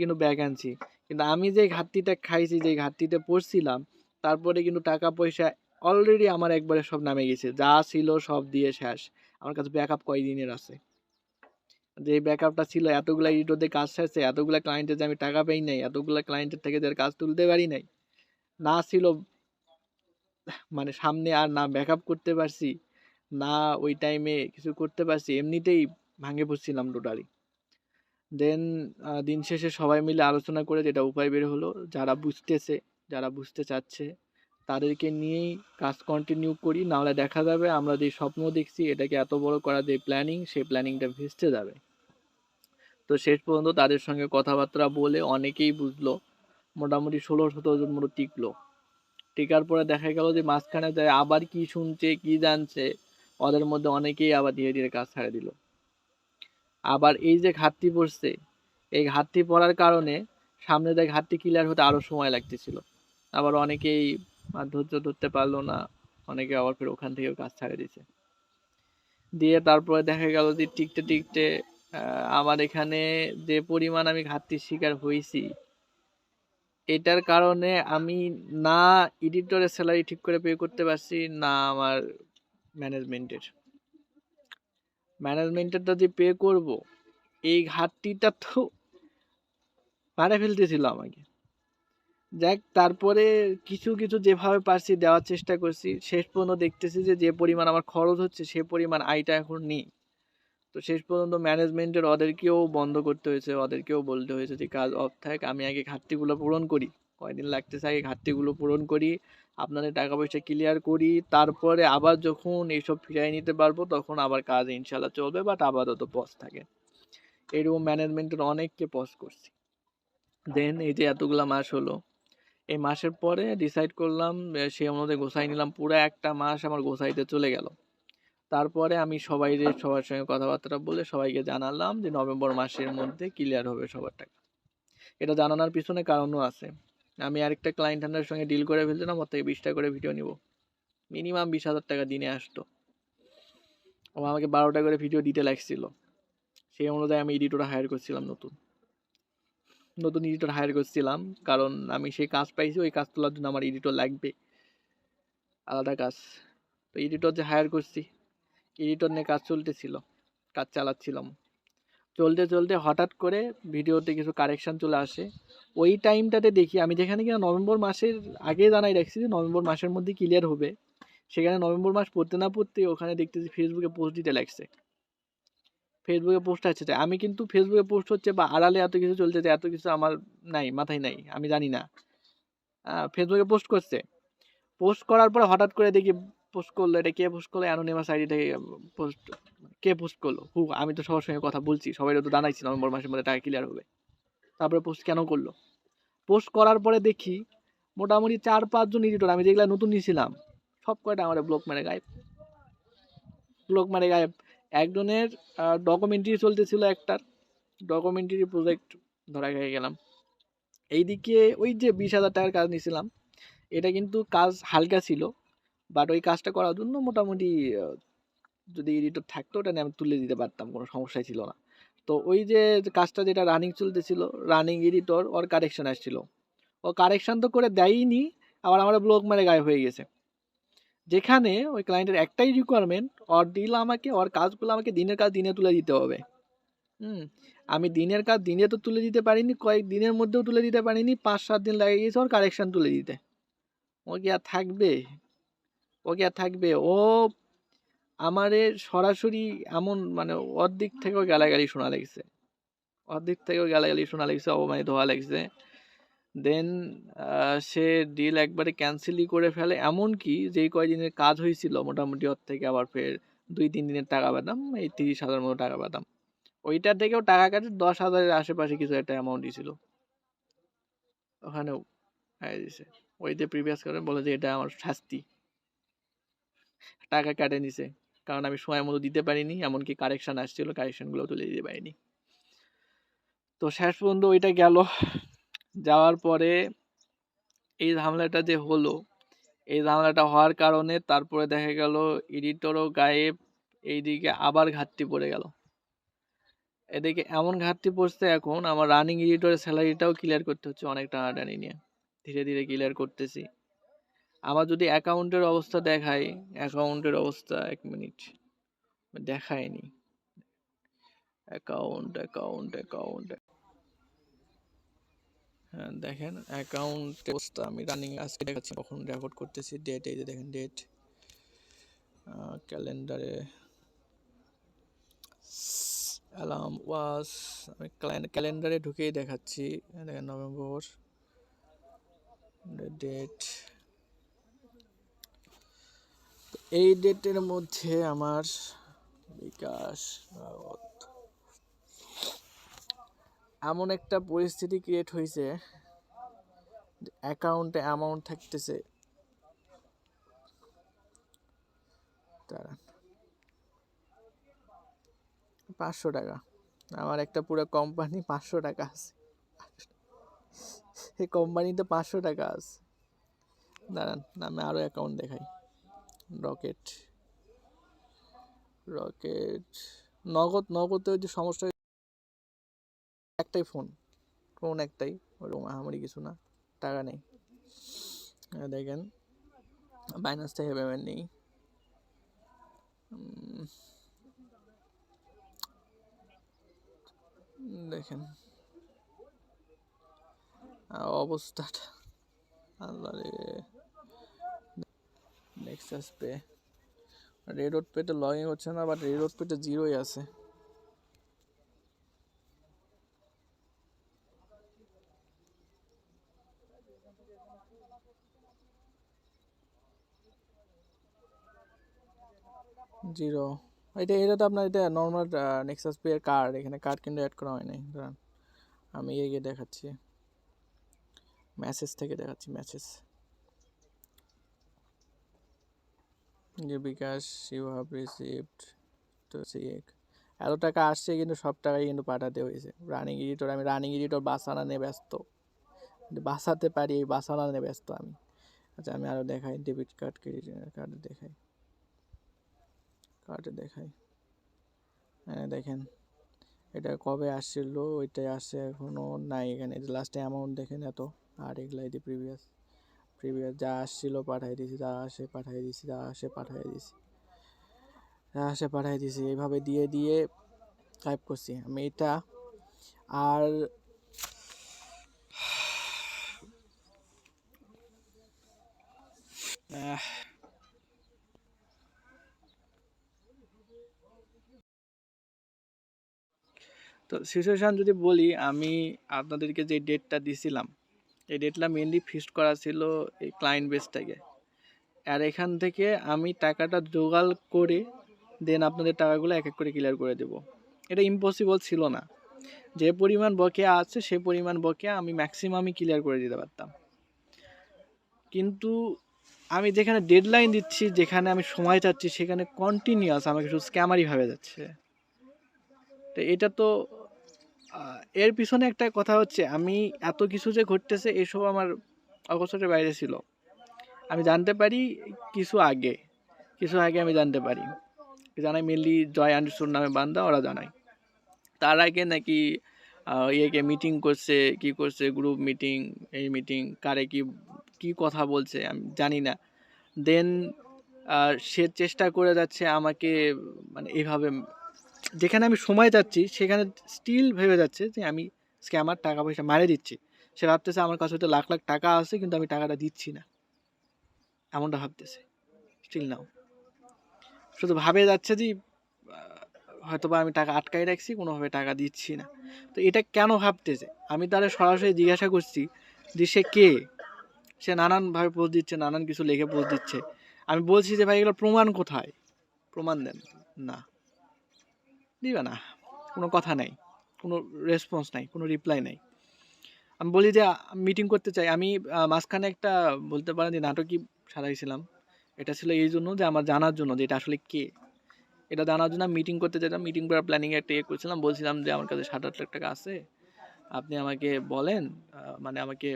কিন্তু ব্যাক আনছি, কিন্তু আমি যে ঘাটতিটা খাইছি, যে ঘাটতিতে পড়ছিলাম, তারপরে কিন্তু টাকা পয়সা অলরেডি আমার একবারে সব নামে গেছে, যা ছিল সব দিয়ে শেষ। আমার কাছে ব্যাকআপ কয়দিনের আছে, যে ব্যাকআপটা ছিল এতগুলা এডিটরদের কাজ শেষে, এতগুলা ক্লায়েন্টের যে আমি টাকা পাই নাই, এতগুলা ক্লায়েন্টের থেকে যে কাজ তুলতে পারি নাই, না ছিল মানে সামনে, আর না ব্যাকআপ করতে পারছি, না ওই টাইমে কিছু করতে পারছি, এমনিতেই ভাঙে পড়ছিলাম টোটালি। দেন দিন শেষে সবাই মিলে আলোচনা করে যেটা উপায় বের হলো, যারা বুঝতেছে, যারা বুঝতে চাচ্ছে, তাদেরকে নিয়েই কাজ কন্টিনিউ করি, নাহলে দেখা যাবে আমরা যে স্বপ্ন দেখছি এটাকে এত বড় করা যে প্ল্যানিং, সেই প্ল্যানিংটা ভেস্তে যাবে। তো শেষ পর্যন্ত তাদের সঙ্গে কথাবার্তা বলে অনেকেই বুঝলো, মোটামুটি ১৬-১৭ জন মতো টিকলো। টিকার পরে দেখা গেল যে মাঝখানে যায় আবার কি শুনছে কি জানছে, ওদের মধ্যে অনেকেই আবার ধীরে ধীরে কাজ ছাড়ে দিল। আবার এই যে ঘাটতি পড়ছে, এই ঘাটতি পড়ার কারণে সামনে দিয়ে ঘাটতি ক্লিয়ার হতে আরো সময় লাগতেছিল। আবার অনেকেই ধৈর্য ধরতে পারলো না, অনেকে আবার ফের ওখান থেকে কাজ ছাড়ে দিছে। দিয়ে তারপরে দেখা গেল যে টিকতে টিকতে আমার এখানে যে পরিমাণ আমি ঘাটতির শিকার হয়েছি, এটার কারণে আমি না এডিটরের স্যালারি ঠিক করে পে করতে পারছি, না আমার ম্যানেজমেন্টের ম্যানেজমেন্টেরটা যে পে করব, এই ঘাটতিটা তো মারা ফেলতেছিল আমাকে। যাক, তারপরে কিছু কিছু যেভাবে পারছি দেওয়ার চেষ্টা করছি, শেষ পর্যন্ত দেখতেছি যে যে পরিমাণ আমার খরচ হচ্ছে সে পরিমাণ আয়টা এখন নেই। তো শেষ পর্যন্ত ম্যানেজমেন্টের ওদেরকেও বন্ধ করতে হয়েছে, ওদেরকেও বলতে হয়েছে যে কাজ অফ থাক, আমি আগে ঘাটতিগুলো পূরণ করি, কয়দিন লাগতেছে আগে ঘাটতিগুলো পূরণ করি, আপনাদের টাকা পয়সা ক্লিয়ার করি, তারপরে আবার যখন এইসব ফিরিয়ে নিতে পারবো তখন আবার কাজ ইনশাল্লাহ চলবে, বাট আপাতত পজ থাকে। এরকম ম্যানেজমেন্টের অনেককে পজ করছি। দেন এই যে এতগুলা মাস হলো, এই মাসের পরে ডিসাইড করলাম সেই অনুযায়ী গোছাই নিলাম, পুরো একটা মাস আমার গোছাইতে চলে গেল। তারপরে আমি সবার সঙ্গে কথাবার্তা বলে সবাইকে জানালাম যে নভেম্বর মাসের মধ্যে ক্লিয়ার হবে সবার টাকা। এটা জানানোর পিছনে কারণও আছে। আমি আরেকটা ক্লায়েন্ট হান্ডারের সঙ্গে ডিল করে ফেলছিলাম, ওর থেকে 20 টাকা করে ভিডিও নিব, মিনিমাম 20,000 টাকা দিনে আসতো। ও আমাকে 12টা করে ভিডিও দিতে লাগছিল, সেই অনুযায়ী আমি এডিটর হায়ার করছিলাম, নতুন এডিটর হায়ার করছিলাম, কারণ আমি সেই কাজ পাইছি, ওই কাজ তোলার জন্য আমার এডিটর লাগবে, আলাদা কাজ। তো এডিটর যে হায়ার করছি, এডিটর নিয়ে কাজ চলতেছিল, কাজ চালাচ্ছিলাম, চলতে চলতে হঠাৎ করে ভিডিওতে কিছু কারেকশন চলে আসে। ওই টাইমটাতে দেখি আমি, যেখানে কিনা নভেম্বর মাসের আগে জানাই রাখছি যে নভেম্বর মাসের মধ্যে ক্লিয়ার হবে, সেখানে নভেম্বর মাস পড়তে না পড়তে ওখানে দেখতেছি ফেসবুকে পোস্ট দিতে লাগছে। ফেসবুকে পোস্ট আসছে, আমি কিন্তু ফেসবুকে পোস্ট হচ্ছে বা আড়ালে এত কিছু চলতেছে, এত কিছু আমার নাই, মাথায় নাই, আমি জানি না। ফেসবুকে পোস্ট করছে, পোস্ট করার পরে হঠাৎ করে দেখি পোস্ট করলো, এটা কে পোস্ট করলো, অ্যানোনিমাস আইডি থেকে পোস্ট, কে পোস্ট করলো, আমি তো সবার সঙ্গে কথা বলছি, সবাই তো জানাইছি নভেম্বর মাসের মধ্যে টাকা ক্লিয়ার হবে। তারপরে পোস্ট কেন করলো? পোস্ট করার পরে দেখি মোটামুটি 4-5 জন এডিটর আমি যেগুলা নতুন নিয়েছিলাম সব কয়টা আমার ব্লক মেরে গায়েব। একজনের ডকুমেন্টারি চলতেছিল, একটার ডকুমেন্টারি প্রজেক্ট ধরা খেয়ে গেলাম। এইদিকে ওই যে 20,000 টাকার কাজ নিয়েছিলাম, এটা কিন্তু কাজ হালকা ছিল, বাট ওই কাজটা করার জন্য মোটামুটি যদি এডিটর থাকতো ওটা আমি তুলে দিতে পারতাম, কোনো সমস্যাই ছিল না। তো ওই যে কাজটা যেটা রানিং চলতেছিল, রানিং এডিটর ওর কারেকশন আসছিল, ও কারেকশন তো করে দেয়নি, আবার আমার ব্লক মেরে গায়েব হয়ে গেছে। যেখানে ওই ক্লায়েন্টের একটাই রিকোয়ারমেন্ট, ওর ডিল আমাকে, ওর কাজগুলো আমাকে দিনের কাজ দিনে তুলে দিতে হবে। আমি দিনের কাজ দিনে তো তুলে দিতে পারিনি, কয়েক দিনের মধ্যেও তুলে দিতে পারিনি, 5-7 দিন লাগে গেছে ওর কারেকশন তুলে দিতে। ও কি আর থাকবে? ও আমারে সরাসরি এমন, মানে ওর দিক থেকেও গালাগালি শোনা লাগছে, অপমানিত হওয়া লাগছে। দেন সে ডিল একবারে ক্যান্সেলই করে ফেলে, এমনকি যেই কয়দিনের কাজ হয়েছিল মোটামুটি ওর থেকে আবার ফের 2-3 দিনের টাকা পেতাম, এই 30,000 মতো টাকা পেতাম, ওইটা থেকেও টাকা কাটে 10,000-এর আশেপাশে কিছু একটা অ্যামাউন্টই ছিল ওখানেও দিছে। ওইতে প্রিভিয়াস করে বলে যে এটা আমার শাস্তি, টাকা কাটে নিছে, কারণ আমি সময় মতো দিতে পারিনি, এমনকি কারেকশন আসছিল, কারেকশনগুলো তুলে দিতে পারিনি। তো শেষ পর্যন্ত ওইটা গেল, যাওয়ার পরে এই ঝামেলাটা যে হলো, এই ঝামেলাটা হওয়ার কারণে তারপরে দেখা গেল এডিটরও গায়েব, এইদিকে আবার ঘাটতি পড়ে গেল। এদিকে এমন ঘাটতি পড়ছে, এখন আমার রানিং এডিটরের স্যালারিটাও ক্লিয়ার করতে হচ্ছে অনেক টানাটানি নিয়ে, ধীরে ধীরে ক্লিয়ার করতেছি। আমার যদি অ্যাকাউন্টের অবস্থা দেখাই, অ্যাকাউন্টের অবস্থা 1 মিনিট দেখায়নি, অ্যাকাউন্ট হ্যাঁ দেখেন অ্যাকাউন্ট অবস্থা আমি রানিং আজকে দেখাচ্ছি, কখন রেকর্ড করতেছি, ডেট এই যে দেখেন, ডেট ক্যালেন্ডারে অ্যালার্ম ওয়াজ, আমি ক্যালেন্ডারে ঢুকেই দেখাচ্ছি, দেখেন নভেম্বর, ডেট, এই ডেটের মধ্যে আমার বিকাশ এমন একটা পরিস্থিতি ক্রিয়েট হয়েছে, অ্যাকাউন্টে অ্যামাউন্ট থাকতেছে 500 টাকা। আমার একটা পুরো কোম্পানি 500 টাকা আছে, এই কোম্পানিতে 500 টাকা আছে। দাঁড়ান আমি আরও অ্যাকাউন্ট দেখাই, রকেট নগদে যে সমস্যা, একটাই ফোন একটাই, ওরকম আমারই কিছু না, টাকা নেই। দেখেন বাইন্যান্স থেকে পেমেন্ট নেই, দেখেন অবস্থাটা, আল্লাহ রে। নেক্সাস পে, রেডওট পেতে লগ ইন হচ্ছে না, বাট রেডওট পেতে 0ই আছে। জিরো, এটা তো আপনার এটা নর্মাল নেক্সাস পে এর কার্ড, এখানে কার্ড কিন্তু অ্যাড করা হয় নাই। দাঁড়ান আমি এগিয়ে দেখাচ্ছি, মেসেজ থেকে দেখাচ্ছি, মেসেজ যে বিকাশ ইউ হ্যাভ রিসিভড তো চেক, এত টাকা আসছে কিন্তু সব টাকাই কিন্তু পাঠাতে হয়েছে। রানিং এডিটর, আমি রানিং এডিটর বাসানা নিয়ে ব্যস্ত, বাসাতে পারি এই বাসানা নিয়ে ব্যস্ত আমি। আচ্ছা আমি আরও দেখাই, ডেবিট কার্ড ক্রেডিট কার্ডে দেখাই, কার্ডে দেখাই, হ্যাঁ দেখেন এটা কবে আসছিল, ওইটাই আসছে এখনও নাই এখানে। লাস্টে অ্যামাউন্ট দেখেন এত, আর এগুলাই দিয়ে প্রিভিয়াস যা আসছিল পাঠাই দিয়েছি, যা আসে পাঠাই দিয়েছি, যা আসে পাঠাই দিয়েছি, যা আসে পাঠাই দিয়েছি, এইভাবে দিয়ে দিয়ে টাইপ করছি আমি এটা। আর তো সিচুয়েশান যদি বলি, আমি আপনাদেরকে যে ডেটটা দিছিলাম এই ডেটটা মেনলি ফিক্সড করা ছিল এই ক্লায়েন্ট বেসটাকে। আর এখান থেকে আমি টাকাটা জোগাড় করে দেন আপনাদের টাকাগুলো এক এক করে ক্লিয়ার করে দেব। এটা ইম্পসিবল ছিল না। যে পরিমাণ বকেয়া আছে সে পরিমাণ বকেয়া আমি ম্যাক্সিমামই ক্লিয়ার করে দিতে পারতাম, কিন্তু আমি যেখানে ডেডলাইন দিচ্ছি, যেখানে আমি সময় চাচ্ছি, সেখানে কন্টিনিউয়াস আমাকে শুধু স্ক্যামারই ভাবে যাচ্ছে। তো এটা তো এর পিছনে একটা কথা হচ্ছে, আমি এত কিছু যে ঘটতেছে এসব আমার অগোচরের বাইরে ছিল। আমি জানতে পারি কিছু আগে আমি জানতে পারি, জানাই মেনলি জয় আন্ডারস্টুড নামে বান্দা, ওরা জানায়। তার আগে নাকি ইয়েকে মিটিং করছে, কি করছে, গ্রুপ মিটিং, এই মিটিং কারে কি কথা বলছে আমি জানি না। দেন সে চেষ্টা করে যাচ্ছে আমাকে, মানে এইভাবে যেখানে আমি সময় চাচ্ছি সেখানে স্টিল ভেবে যাচ্ছে যে আমি স্ক্যামার, টাকা পয়সা মারে দিচ্ছি। সে ভাবতেছে আমার কাছে হয়তো লাখ লাখ টাকা আছে কিন্তু আমি টাকাটা দিচ্ছি না, এমনটা ভাবতেছে স্টিল নাও। শুধু ভাবে যাচ্ছে যে হয়তো বা আমি টাকা আটকাই রাখছি, কোনোভাবে টাকা দিচ্ছি না। তো এটা কেন ভাবতেছে, আমি তারা সরাসরি জিজ্ঞাসা করছি যে সে কে। সে নানানভাবে পোস্ট দিচ্ছে, নানান কিছু লিখে পোস্ট দিচ্ছে। আমি বলছি যে ভাই এগুলো প্রমাণ কোথায়, প্রমাণ দেন। না, দিবে না, কোনো কথা নাই, কোনো রেসপন্স নাই, কোনো রিপ্লাই নাই। আমি বলি যে মিটিং করতে চাই। আমি মাঝখানে একটা বলতে পারেন যে নাটকই সাজাইছিলাম। এটা ছিল এই জন্য যে আমার জানার জন্য যে এটা আসলে কে, এটা জানার জন্য মিটিং করতে চাইতাম। মিটিং করার প্ল্যানিংয়ে একটা ইয়ে করছিলাম, বলছিলাম যে আমার কাছে 7-8 লাখ টাকা আছে, আপনি আমাকে বলেন, মানে আমাকে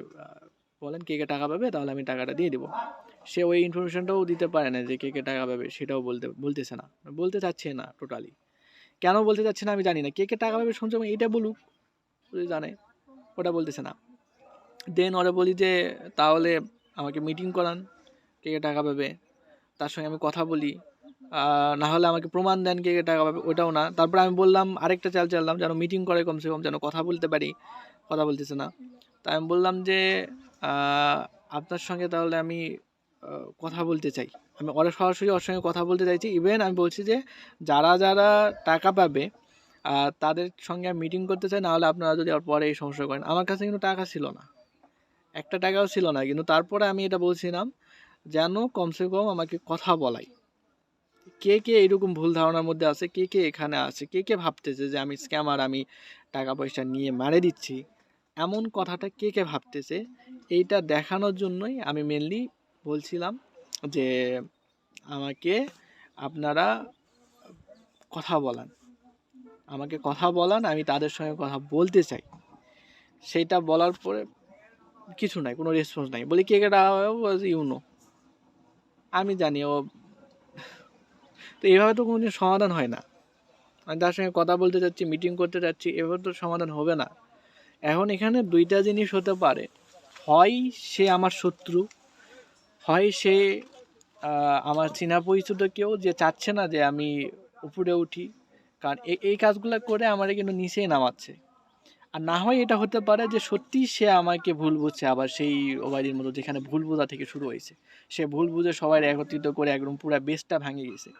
বলেন কে কে টাকা পাবে, তাহলে আমি টাকাটা দিয়ে দেবো। সে ওই ইনফরমেশনটাও দিতে পারে না যে কে কে টাকা পাবে, সেটাও বলতেছে না, বলতে চাচ্ছে না টোটালি। কেন বলতে চাচ্ছে না আমি জানি না। কে কে টাকা পাবে শুনছে, এটা বলুক, যদি জানে, ওটা বলতেছে না। দেন ওরা বলি যে তাহলে আমাকে মিটিং করান, কে কে টাকা পাবে, তার সঙ্গে আমি কথা বলি, না হলে আমাকে প্রমাণ দেন কে কে টাকা পাবে, ওটাও না। তারপর আমি বললাম আরেকটা চাললাম, যেন মিটিং করে কমসে কম যেন কথা বলতে পারি, কথা বলতেছে না। তাই আমি বললাম যে আপনার সঙ্গে তাহলে আমি কথা বলতে চাই। আমি ওরা সরাসরি ওর সঙ্গে কথা বলতে চাইছি। ইভেন আমি বলছি যে যারা যারা টাকা পাবে তাদের সঙ্গে আমি মিটিং করতে চাই, না হলে আপনারা যদি ওর পরে এই সমস্যা করেন। আমার কাছে কিন্তু টাকা ছিল না, একটা টাকাও ছিল না, কিন্তু তারপরে আমি এটা বলছিলাম যেন কমসে কম আমাকে কথা বলাই। কে কে এরকম ভুল ধারণার মধ্যে আছে, কে কে এখানে আছে, কে কে ভাবতেছে যে আমি স্ক্যামার, আমি টাকা পয়সা নিয়ে মারে দিচ্ছি, এমন কথাটা কে কে ভাবতেছে, এইটা দেখানোর জন্যই আমি মেনলি বলছিলাম যে আমাকে আপনারা কথা বলান, আমাকে কথা বলান, আমি তাদের সঙ্গে কথা বলতে চাই। সেইটা বলার পরে কিছু নাই, কোনো রেসপন্স নাই। বলি কে কে টাকা ইউনো, আমি জানি ও। তো এইভাবে তো কোনোদিন সমাধান হয় না। আমি তার সঙ্গে কথা বলতে যাচ্ছি, মিটিং করতে যাচ্ছি, এভাবে তো সমাধান হবে না। এখন এখানে দুইটা জিনিস হতে পারে, হয় সে আমার শত্রু, হয় সে আমার চেনা পরিচিত কেউ যে চাচ্ছে না যে আমি উপরে উঠি, কারণ এই কাজগুলো করে আমার কিন্তু নিচেই নামাচ্ছে। আর না হয় এটা হতে পারে যে সত্যিই সে আমাকে ভুল বুঝছে, আবার সেই ওবায়দির মতো যেখানে ভুল বোঝা থেকে শুরু হয়েছে, সে ভুল বুঝে সবাই একত্রিত করে একদম পুরো বেসটা ভেঙে গেছে।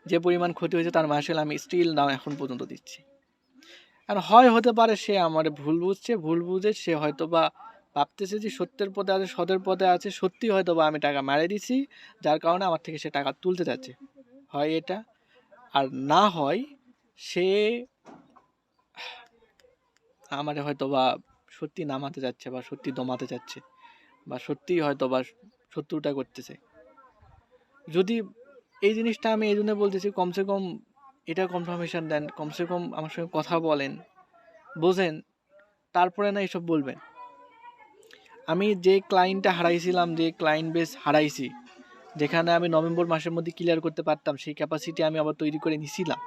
যে পরিমাণ ক্ষতি হয়েছে তার মাসেল আমি স্টিল নাও এখন পর্যন্ত দিচ্ছি। আর হয় হতে পারে সে আমার ভুল বুঝছে, ভুল বুঝে সে হয়তো বা ভাবতেছে যে সত্যের পথে আছে, সদের পথে আছে, সত্যি হয়তো বা আমি টাকা মারে দিছি, যার কারণে আমার থেকে সে টাকা তুলতে যাচ্ছে, হয় এটা। আর না হয় সে আমার হয়তো বা সত্যি নামাতে যাচ্ছে বা সত্যি দমাতে যাচ্ছে বা সত্যিই হয়তো বা শত্রুটা করতেছে। যদি এই জিনিসটা আমি এই জন্য বলতেছি, কমসে কম এটা কনফার্মেশন দেন, কমসে কম আমার সঙ্গে কথা বলেন, বোঝেন, তারপরে না এসব বলবেন। আমি যে ক্লায়েন্টটা হারাইছিলাম, যে ক্লায়েন্ট বেস হারাইছি, যেখানে আমি নভেম্বর মাসের মধ্যে ক্লিয়ার করতে পারতাম, সেই ক্যাপাসিটি আমি আবার তৈরি করে নিছিলাম,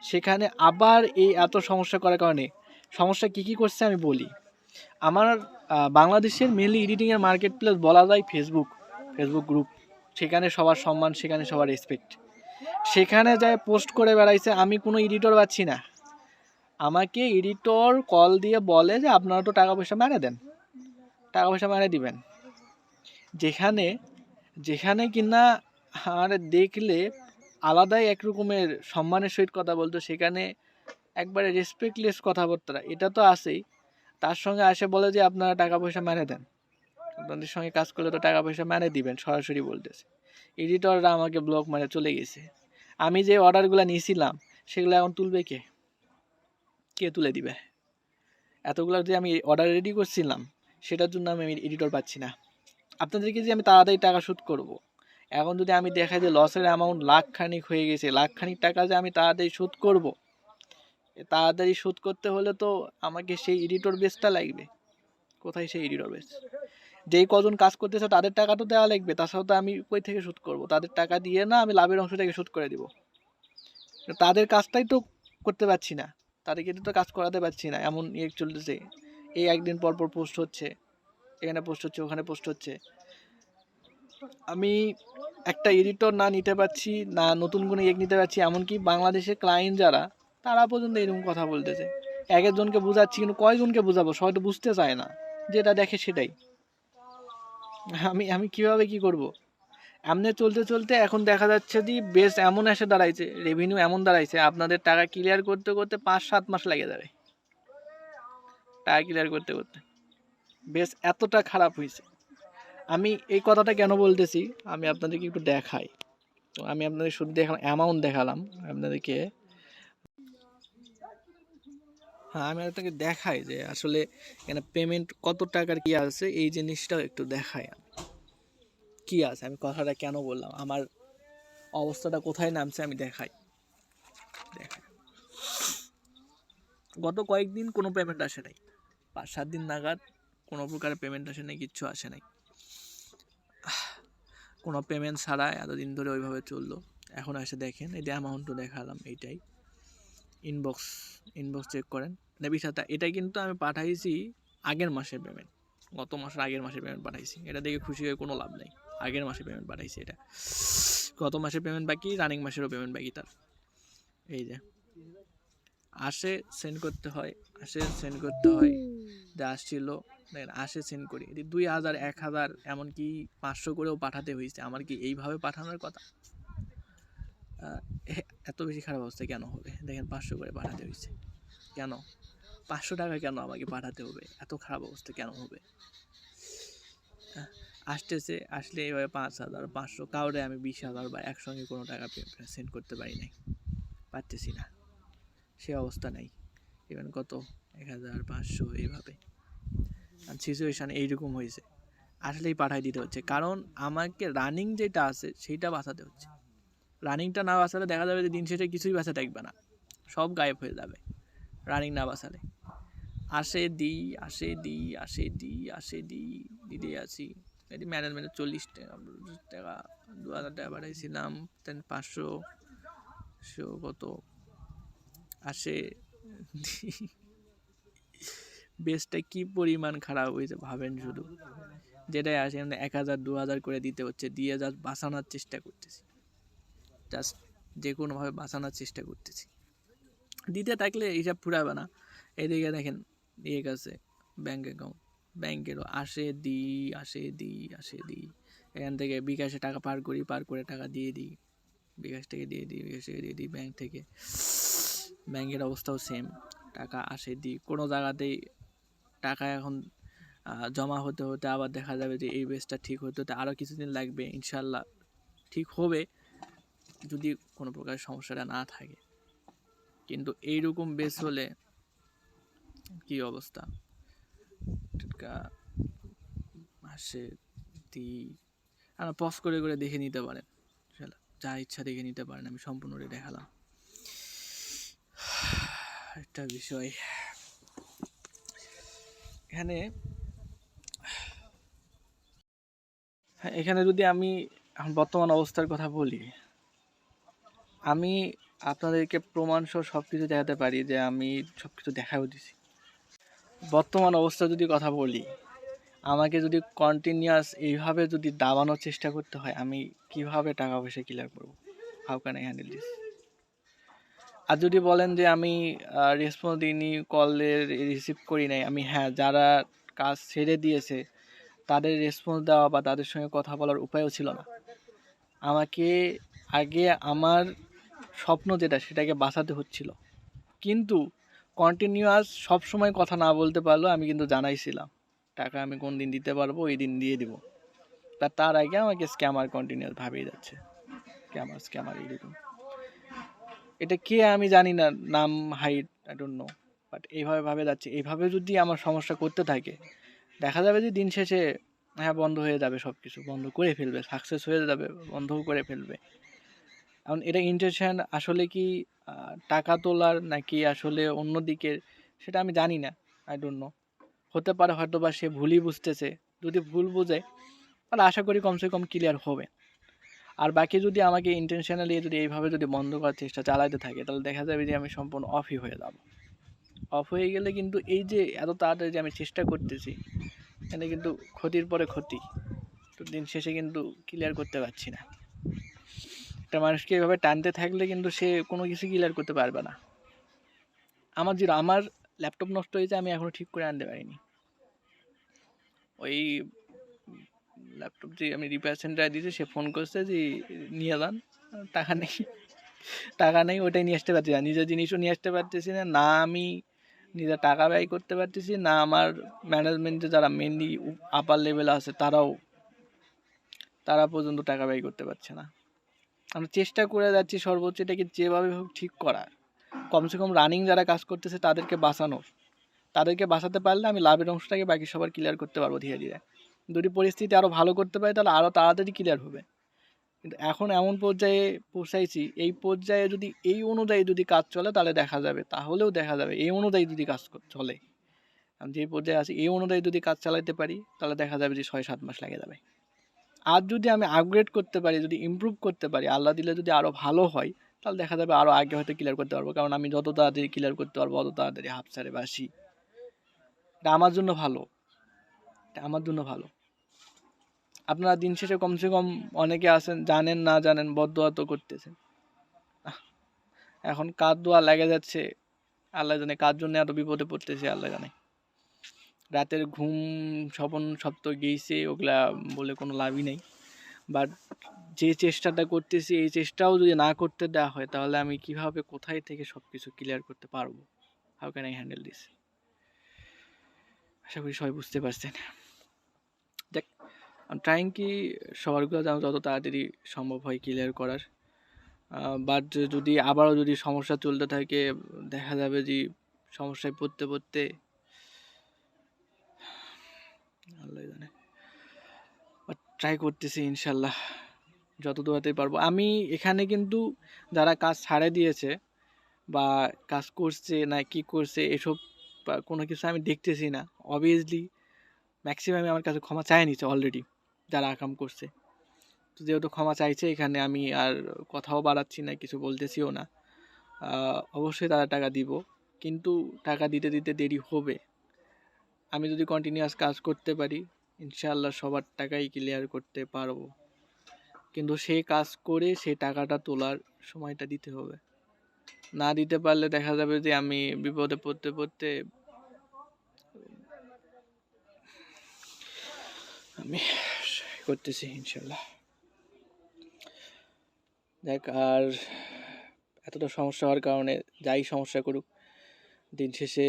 সেখানে আবার এই এত সমস্যা করার কারণে সমস্যা কী কী করছে আমি বলি। আমার বাংলাদেশের মেনলি এডিটিংয়ের মার্কেট প্লেস বলা যায় ফেসবুক গ্রুপ। সেখানে সবার সম্মান, সেখানে সবার রেসপেক্ট। সেখানে যায় পোস্ট করে বেড়াইছে, আমি কোনো এডিটর পাচ্ছি না। আমাকে এডিটর কল দিয়ে বলে যে আপনারা তো টাকা পয়সা মেরে দেন, টাকা পয়সা মেরে দিবেন। যেখানে যেখানে কিনা আর দেখলে আলাদাই এক রকমের সম্মানের সহিত কথা বলতো, সেখানে একবারে রেসপেক্টলেস কথাবার্তা, এটা তো আছেই। তার সঙ্গে আসে বলে যে আপনারা টাকা পয়সা মেরে দেন, আপনাদের সঙ্গে কাজ করলে তো টাকা পয়সা মেরে দিবেন, সরাসরি বলতেছে। এডিটররা আমাকে ব্লক মারে চলে গেছে। আমি যে অর্ডারগুলো নিয়েছিলাম সেগুলো এখন তুলবে কে? কে তুলে দিবে? এতগুলো যে আমি অর্ডার রেডি করছিলাম, সেটার জন্য আমি এডিটর পাচ্ছি না। আপনাদেরকে যে আমি তাড়াতাড়ি টাকা শোধ করব, এখন যদি আমি দেখাই যে লসের অ্যামাউন্ট লাখখানিক হয়ে গেছে, লাখখানিক টাকা যে আমি তাড়াতাড়ি শোধ করব, তাড়াতাড়ি শোধ করতে হলে তো আমাকে সেই এডিটর বেসটা লাগবে। কোথায় সেই এডিটর বেস? যেই কজন কাজ করতেছে তাদের টাকা তো দেওয়া লাগবে, তাছাড়া তো আমি কই থেকে শোধ করব? তাদের টাকা দিয়ে না আমি লাভের অংশ থেকে শোধ করে দিব। তাদের কাজটাই তো করতে পারছি না, তাদেরকে তো কাজ করাতে পারছি না, এমন ইয়ে চলতেছে। এই একদিন পর পর পোস্ট হচ্ছে, এখানে পোস্ট হচ্ছে, ওখানে পোস্ট হচ্ছে। আমি একটা এডিটর না নিতে পারছি, না নতুন কোনো ইয়ে নিতে পারছি। এমনকি বাংলাদেশের ক্লায়েন্ট যারা, তারা পর্যন্ত এরকম কথা বলতেছে। এক একজনকে বোঝাচ্ছি, কিন্তু কয়জনকে বোঝাবো? সবাই তো বুঝতে চায় না, যেটা দেখে সেটাই। আমি আমি কিভাবে কি করব? এমনি চলতে চলতে এখন দেখা যাচ্ছে যে বেশ এমন এসে দাঁড়াইছে, রেভিনিউ এমন দাঁড়াইছে, আপনাদের টাকা ক্লিয়ার করতে করতে 5-7 মাস লেগে যাবে টাকা ক্লিয়ার করতে করতে। বেশ এতটা খারাপ হয়েছে। আমি এই কথাটা কেন বলতেছি, আমি আপনাদেরকে একটু দেখাই। তো আমি আপনাদের শুধু দেখালাম, অ্যামাউন্ট দেখালাম আপনাদেরকে। হ্যাঁ, আমি আপনাকে দেখাই যে আসলে এখানে পেমেন্ট কত টাকার কি আছে, এই জিনিসটাও একটু দেখাই কি আছে। আমি কথাটা কেন বললাম, আমার অবস্থাটা কোথায় নামছে আমি দেখাই। গত কয়েকদিন কোনো পেমেন্ট আসে নাই, 5-7 দিন নাগাদ কোনো প্রকারের পেমেন্ট আসে নাই, কিচ্ছু আসে নাই। কোনো পেমেন্ট ছাড়া এতদিন ধরে ওইভাবে চললো। এখন এসে দেখেন, এই যে অ্যামাউন্টও দেখালাম, এইটাই ইনবক্স চেক করেন। বিষয়টা এটাই, কিন্তু আমি পাঠাইছি আগের মাসের পেমেন্ট, গত মাসের আগের মাসের পেমেন্ট পাঠাইছি। এটা দেখে খুশি হয়ে কোনো লাভ নেই, আগের মাসে পেমেন্ট পাঠাইছি। এটা গত মাসের পেমেন্ট বাকি, রানিং মাসেরও পেমেন্ট বাকি তার। এই যে আসে সেন্ড করতে হয়, যে আসছিল দেখেন, আসে সেন্ড করি, 2000, 1000, এমনকি 500 করেও পাঠাতে হয়েছে। আমার কি এইভাবে পাঠানোর কথা? এত বেশি খারাপ অবস্থা কেন হবে? দেখেন 500 করে পাঠাতে হয়েছে কেন? 500 টাকা কেন আমাকে পাঠাতে হবে? এত খারাপ অবস্থা কেন হবে? আসলে এইভাবে 5000, 500, কাউরে আমি 20,000 বা একসঙ্গে কোনো টাকা সেন্ড করতে পারি নাই, পারতেছি না, সে অবস্থা নাই। ইভেন কত 1500 এইভাবে সিচুয়েশান এইরকম হয়েছে। আসলেই পাঠাই দিতে হচ্ছে, কারণ আমাকে রানিং যেটা আছে সেইটা বাঁচাতে হচ্ছে। রানিংটা না বাঁচালে দেখা যাবে যে দিন শেষে কিছুই বাঁচা থাকবে না, সব গায়েব হয়ে যাবে রানিং না বাঁচালে। দিতে আছি। এটি ম্যানেজমেন্টে 40 টাকা, 2000 টাকা পাঠাইছিলাম, দেন 500 কত আসে। বেসটা কি পরিমাণ খারাপ হয়েছে ভাবেন শুধু। যেটাই আসে 1000, 2000 করে দিতে হচ্ছে, দিয়ে জাস্ট বাঁচানোর চেষ্টা করতেছি, জাস্ট যে কোনোভাবে বাঁচানোর চেষ্টা করতেছি। দিতে থাকলে হিসাব ফুরাবে না। এদিকে দেখেন দিয়ে গেছে ব্যাঙ্ক অ্যাকাউন্ট, ব্যাংকেরও আসে দিই। এখান থেকে বিকাশে টাকা পার করে টাকা দিয়ে দিই, বিকাশ থেকে দিয়ে দিই ব্যাংক থেকে। ব্যাংকের অবস্থাও সেম, টাকা আসে দিই, কোনো জায়গাতেই টাকা এখন জমা হতে আবার দেখা যাবে যে এই বেসটা ঠিক হতে আরও কিছুদিন লাগবে। ইনশাল্লাহ ঠিক হবে, যদি কোনো প্রকার সমস্যাটা না থাকে। কিন্তু এইরকম বেস হলে কি অবস্থা? টাকা মাসে দিই, পজ করে করে দেখে নিতে পারেন, যা ইচ্ছা দেখে নিতে পারেন, আমি সম্পূর্ণটা দেখালাম। একটা বিষয় এখানে, এখানে যদি আমি এখন বর্তমান অবস্থার কথা বলি, আমি আপনাদেরকে প্রমাণসহ সব কিছু দেখাতে পারি যে আমি সব কিছু দেখাও দিছি। বর্তমান অবস্থা যদি কথা বলি, আমাকে যদি কন্টিনিউয়াস এইভাবে যদি দাবানোর চেষ্টা করতে হয়, আমি কিভাবে টাকা পয়সা ক্লিয়ার করবো? How can I handle this? আর যদি বলেন যে আমি রেসপন্স দিইনি, কলের রিসিভ করি নাই, আমি হ্যাঁ, যারা কাজ ছেড়ে দিয়েছে তাদের রেসপন্স দেওয়া বা তাদের সঙ্গে কথা বলার উপায়ও ছিল না। আমাকে আগে আমার স্বপ্ন যেটা, সেটাকে বাঁচাতে হচ্ছিল। কিন্তু কন্টিনিউয়াস সবসময় কথা না বলতে পারলেও আমি কিন্তু জানাইছিলাম টাকা আমি কোন দিন দিতে পারবো, ওই দিন দিয়ে দিব। তার আগে আমাকে স্ক্যামার কন্টিনিউয়াস ভাবেই যাচ্ছে, স্ক্যামার এরকম। এটা কে আমি জানি না, নাম height I don't know, but এইভাবে ভাবে যাচ্ছে। এইভাবে যদি আমার সমস্যা করতে থাকে, দেখা যাবে যে দিন শেষে হ্যাঁ বন্ধ হয়ে যাবে, সব কিছু বন্ধ করে ফেলবে, সাকসেস হয়ে যাবে, বন্ধও করে ফেলবে। কারণ এটা ইন্টেনশন আসলে কি টাকা তোলার নাকি আসলে অন্য দিকের, সেটা আমি জানি না, আই ডোন্ট নো। হতে পারে হয়তো বা সে ভুলই বুঝতেছে। যদি ভুল বুঝে তাহলে আশা করি কমসে কম ক্লিয়ার হবে। আর বাকি যদি আমাকে ইন্টেনশনালি যদি এইভাবে যদি বন্ধ করার চেষ্টা চালাতে থাকে, তাহলে দেখা যাবে যে আমি সম্পূর্ণ অফই হয়ে যাব। অফ হয়ে গেলে কিন্তু এই যে এত তাড়াতাড়ি যে আমি চেষ্টা করতেছি, এখানে কিন্তু ক্ষতির পরে ক্ষতি, তো দিন শেষে কিন্তু ক্লিয়ার করতে পারছি না। একটা মানুষকে এভাবে টানতে থাকলে কিন্তু সে কোনো কিছু ক্লিয়ার করতে পারবে না। আমার ল্যাপটপ নষ্ট হয়েছে, আমি এখনো ঠিক করে আনতে পারিনি। ওই ল্যাপটপ যে আমি রিপেয়ার সেন্টারে দিয়েছি, সে ফোন করছে যে নিয়ে যান, টাকা নেই, টাকা নেই, ওইটাই নিয়ে আসতে পারছি না। নিজের জিনিসও নিয়ে আসতে পারতেছি না, না আমি নিজের টাকা ব্যয় করতে পারতেছি না, আমার ম্যানেজমেন্টে যারা মেনলি আপার লেভেল আছে তারা পর্যন্ত টাকা ব্যয় করতে পারছে না। আমরা চেষ্টা করে যাচ্ছি সর্বোচ্চ এটাকে যেভাবে হোক ঠিক করার, কমসে কম রানিং যারা কাজ করতেছে তাদেরকে বাঁচানোর। তাদেরকে বাঁচাতে পারলে আমি লাভের অংশটাকে বাকি সবার ক্লিয়ার করতে পারবো ধীরে ধীরে। যদি পরিস্থিতি আরও ভালো করতে পারি তাহলে আরও তাড়াতাড়ি ক্লিয়ার হবে। কিন্তু এখন এমন পর্যায়ে পৌঁছাইছি, এই পর্যায়ে যদি এই অনুযায়ী যদি কাজ চলে তাহলে দেখা যাবে, তাহলেও দেখা যাবে এই অনুযায়ী যদি কাজ চলে, আমি যে পর্যায়ে আছি এই অনুযায়ী যদি কাজ চালাতে পারি তাহলে দেখা যাবে যে 6-7 মাস লেগে যাবে। আর যদি আমি আপগ্রেড করতে পারি, যদি ইমপ্রুভ করতে পারি, আল্লাহ দিলে যদি আরও ভালো হয়, তাহলে দেখা যাবে আরও আগে হয়তো ক্লিয়ার করতে পারবো। কারণ আমি যত তাড়াতাড়ি ক্লিয়ার করতে পারবো অত তাড়াতাড়ি হাফ ছাড়ে বাসি। এটা আমার জন্য ভালো, এটা আমার জন্য ভালো। আপনারা দিন শেষে কমসে কম অনেকে আছেন, জানেন না জানেন বদদোয়া তো করতেছেন। এখন কার দোয়া লেগে যাচ্ছে আল্লাহ জানে, কার জন্য এত বিপদে পড়তেছে আল্লাহ জানে। রাতের ঘুম স্বপন সব তো গেইছে, ওগুলা বলে কোনো লাভই নেই। বাট যে চেষ্টাটা করতেছি, এই চেষ্টাও যদি না করতে দেওয়া হয়, তাহলে আমি কিভাবে কোথায় থেকে সব কিছু ক্লিয়ার করতে পারবো? How can I handle this? আশা করি সবাই বুঝতে পারছেন। দেখ, ট্রাইং কি সবারগুলো যেন যত তাড়াতাড়ি সম্ভব হয় ক্লিয়ার করার। বাট যদি আবারও যদি সমস্যা চলতে থাকে, দেখা যাবে যে সমস্যায় পড়তে পড়তে আল্লাহ জানে, বাট ট্রাই করতেছি ইনশাল্লাহ যত দূরাতেই পারবো। আমি এখানে কিন্তু যারা কাজ ছাড়ে দিয়েছে বা কাজ করছে না কি করছে এসব কোনো কিছু আমি দেখতেছি না। অবভিয়াসলি ম্যাক্সিমামই আমার কাছে ক্ষমা চায় নিচ্ছে অলরেডি, যারা আকাম করছে। তো যেহেতু ক্ষমা চাইছে, এখানে আমি আর কথাও বাড়াচ্ছি না, কিছু বলতেছিও না। অবশ্যই তারা টাকা দিব, কিন্তু টাকা দিতে দিতে দেরি হবে। আমি যদি কন্টিনিউয়াস কাজ করতে পারি, ইনশাআল্লাহ সবার টাকাই ক্লিয়ার করতে পারবো। কিন্তু সেই কাজ করে সেই টাকাটা তোলার সময়টা দিতে হবে। না দিতে পারলে দেখা যাবে যে আমি বিপদে পড়তে পড়তে আমি করতেছি ইনশাল্লাহ। দেখ, আর এতটা সমস্যা হওয়ার কারণে যাই সমস্যা করুক, দিন শেষে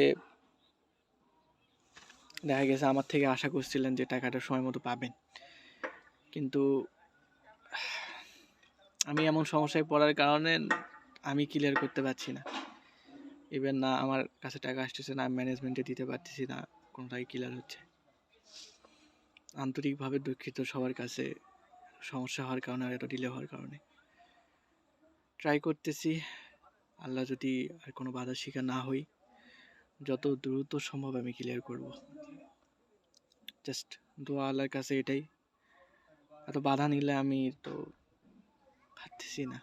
দেখা গেছে আমার থেকে আশা করছিলেন যে টাকাটা সময় মতো পাবেন, কিন্তু আমি এমন সমস্যায় পড়ার কারণে আমি ক্লিয়ার করতে পারছি না। ইভেন না আমার কাছে টাকা আসতেছে, না ম্যানেজমেন্টে দিতে পারতেছি, না কোনোটাই ক্লিয়ার হচ্ছে। আন্তরিকভাবে দুঃখিত সবার কাছে, সমস্যা হওয়ার কারণে আর এত ডিলে হওয়ার কারণে। ট্রাই করতেছি, আল্লাহ যদি আর কোনো বাধার শিকার না হই, যত দ্রুত সম্ভব আমি ক্লিয়ার করব। জাস্ট দোয়া আল্লাহর কাছে এটাই। এত বাধা নিলে আমি তো পারতেছি না।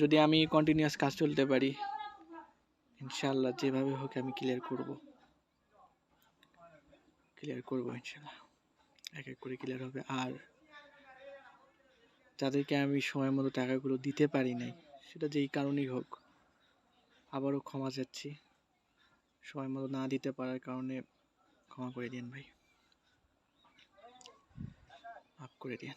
যদি আমি কন্টিনিউয়াস কাজ চলতে পারি, ইনশাআল্লাহ যেভাবে হোক আমি ক্লিয়ার করব ইনশাআল্লাহ। এক এক করে ক্লিয়ার হবে। আর যাদেরকে আমি সময় মতো টাকাগুলো দিতে পারি নাই, সেটা যেই কারণেই হোক, আবারও ক্ষমা চাচ্ছি। সময় মতো না দিতে পারার কারণে ক্ষমা করে দিন ভাই, মাফ করে দিন।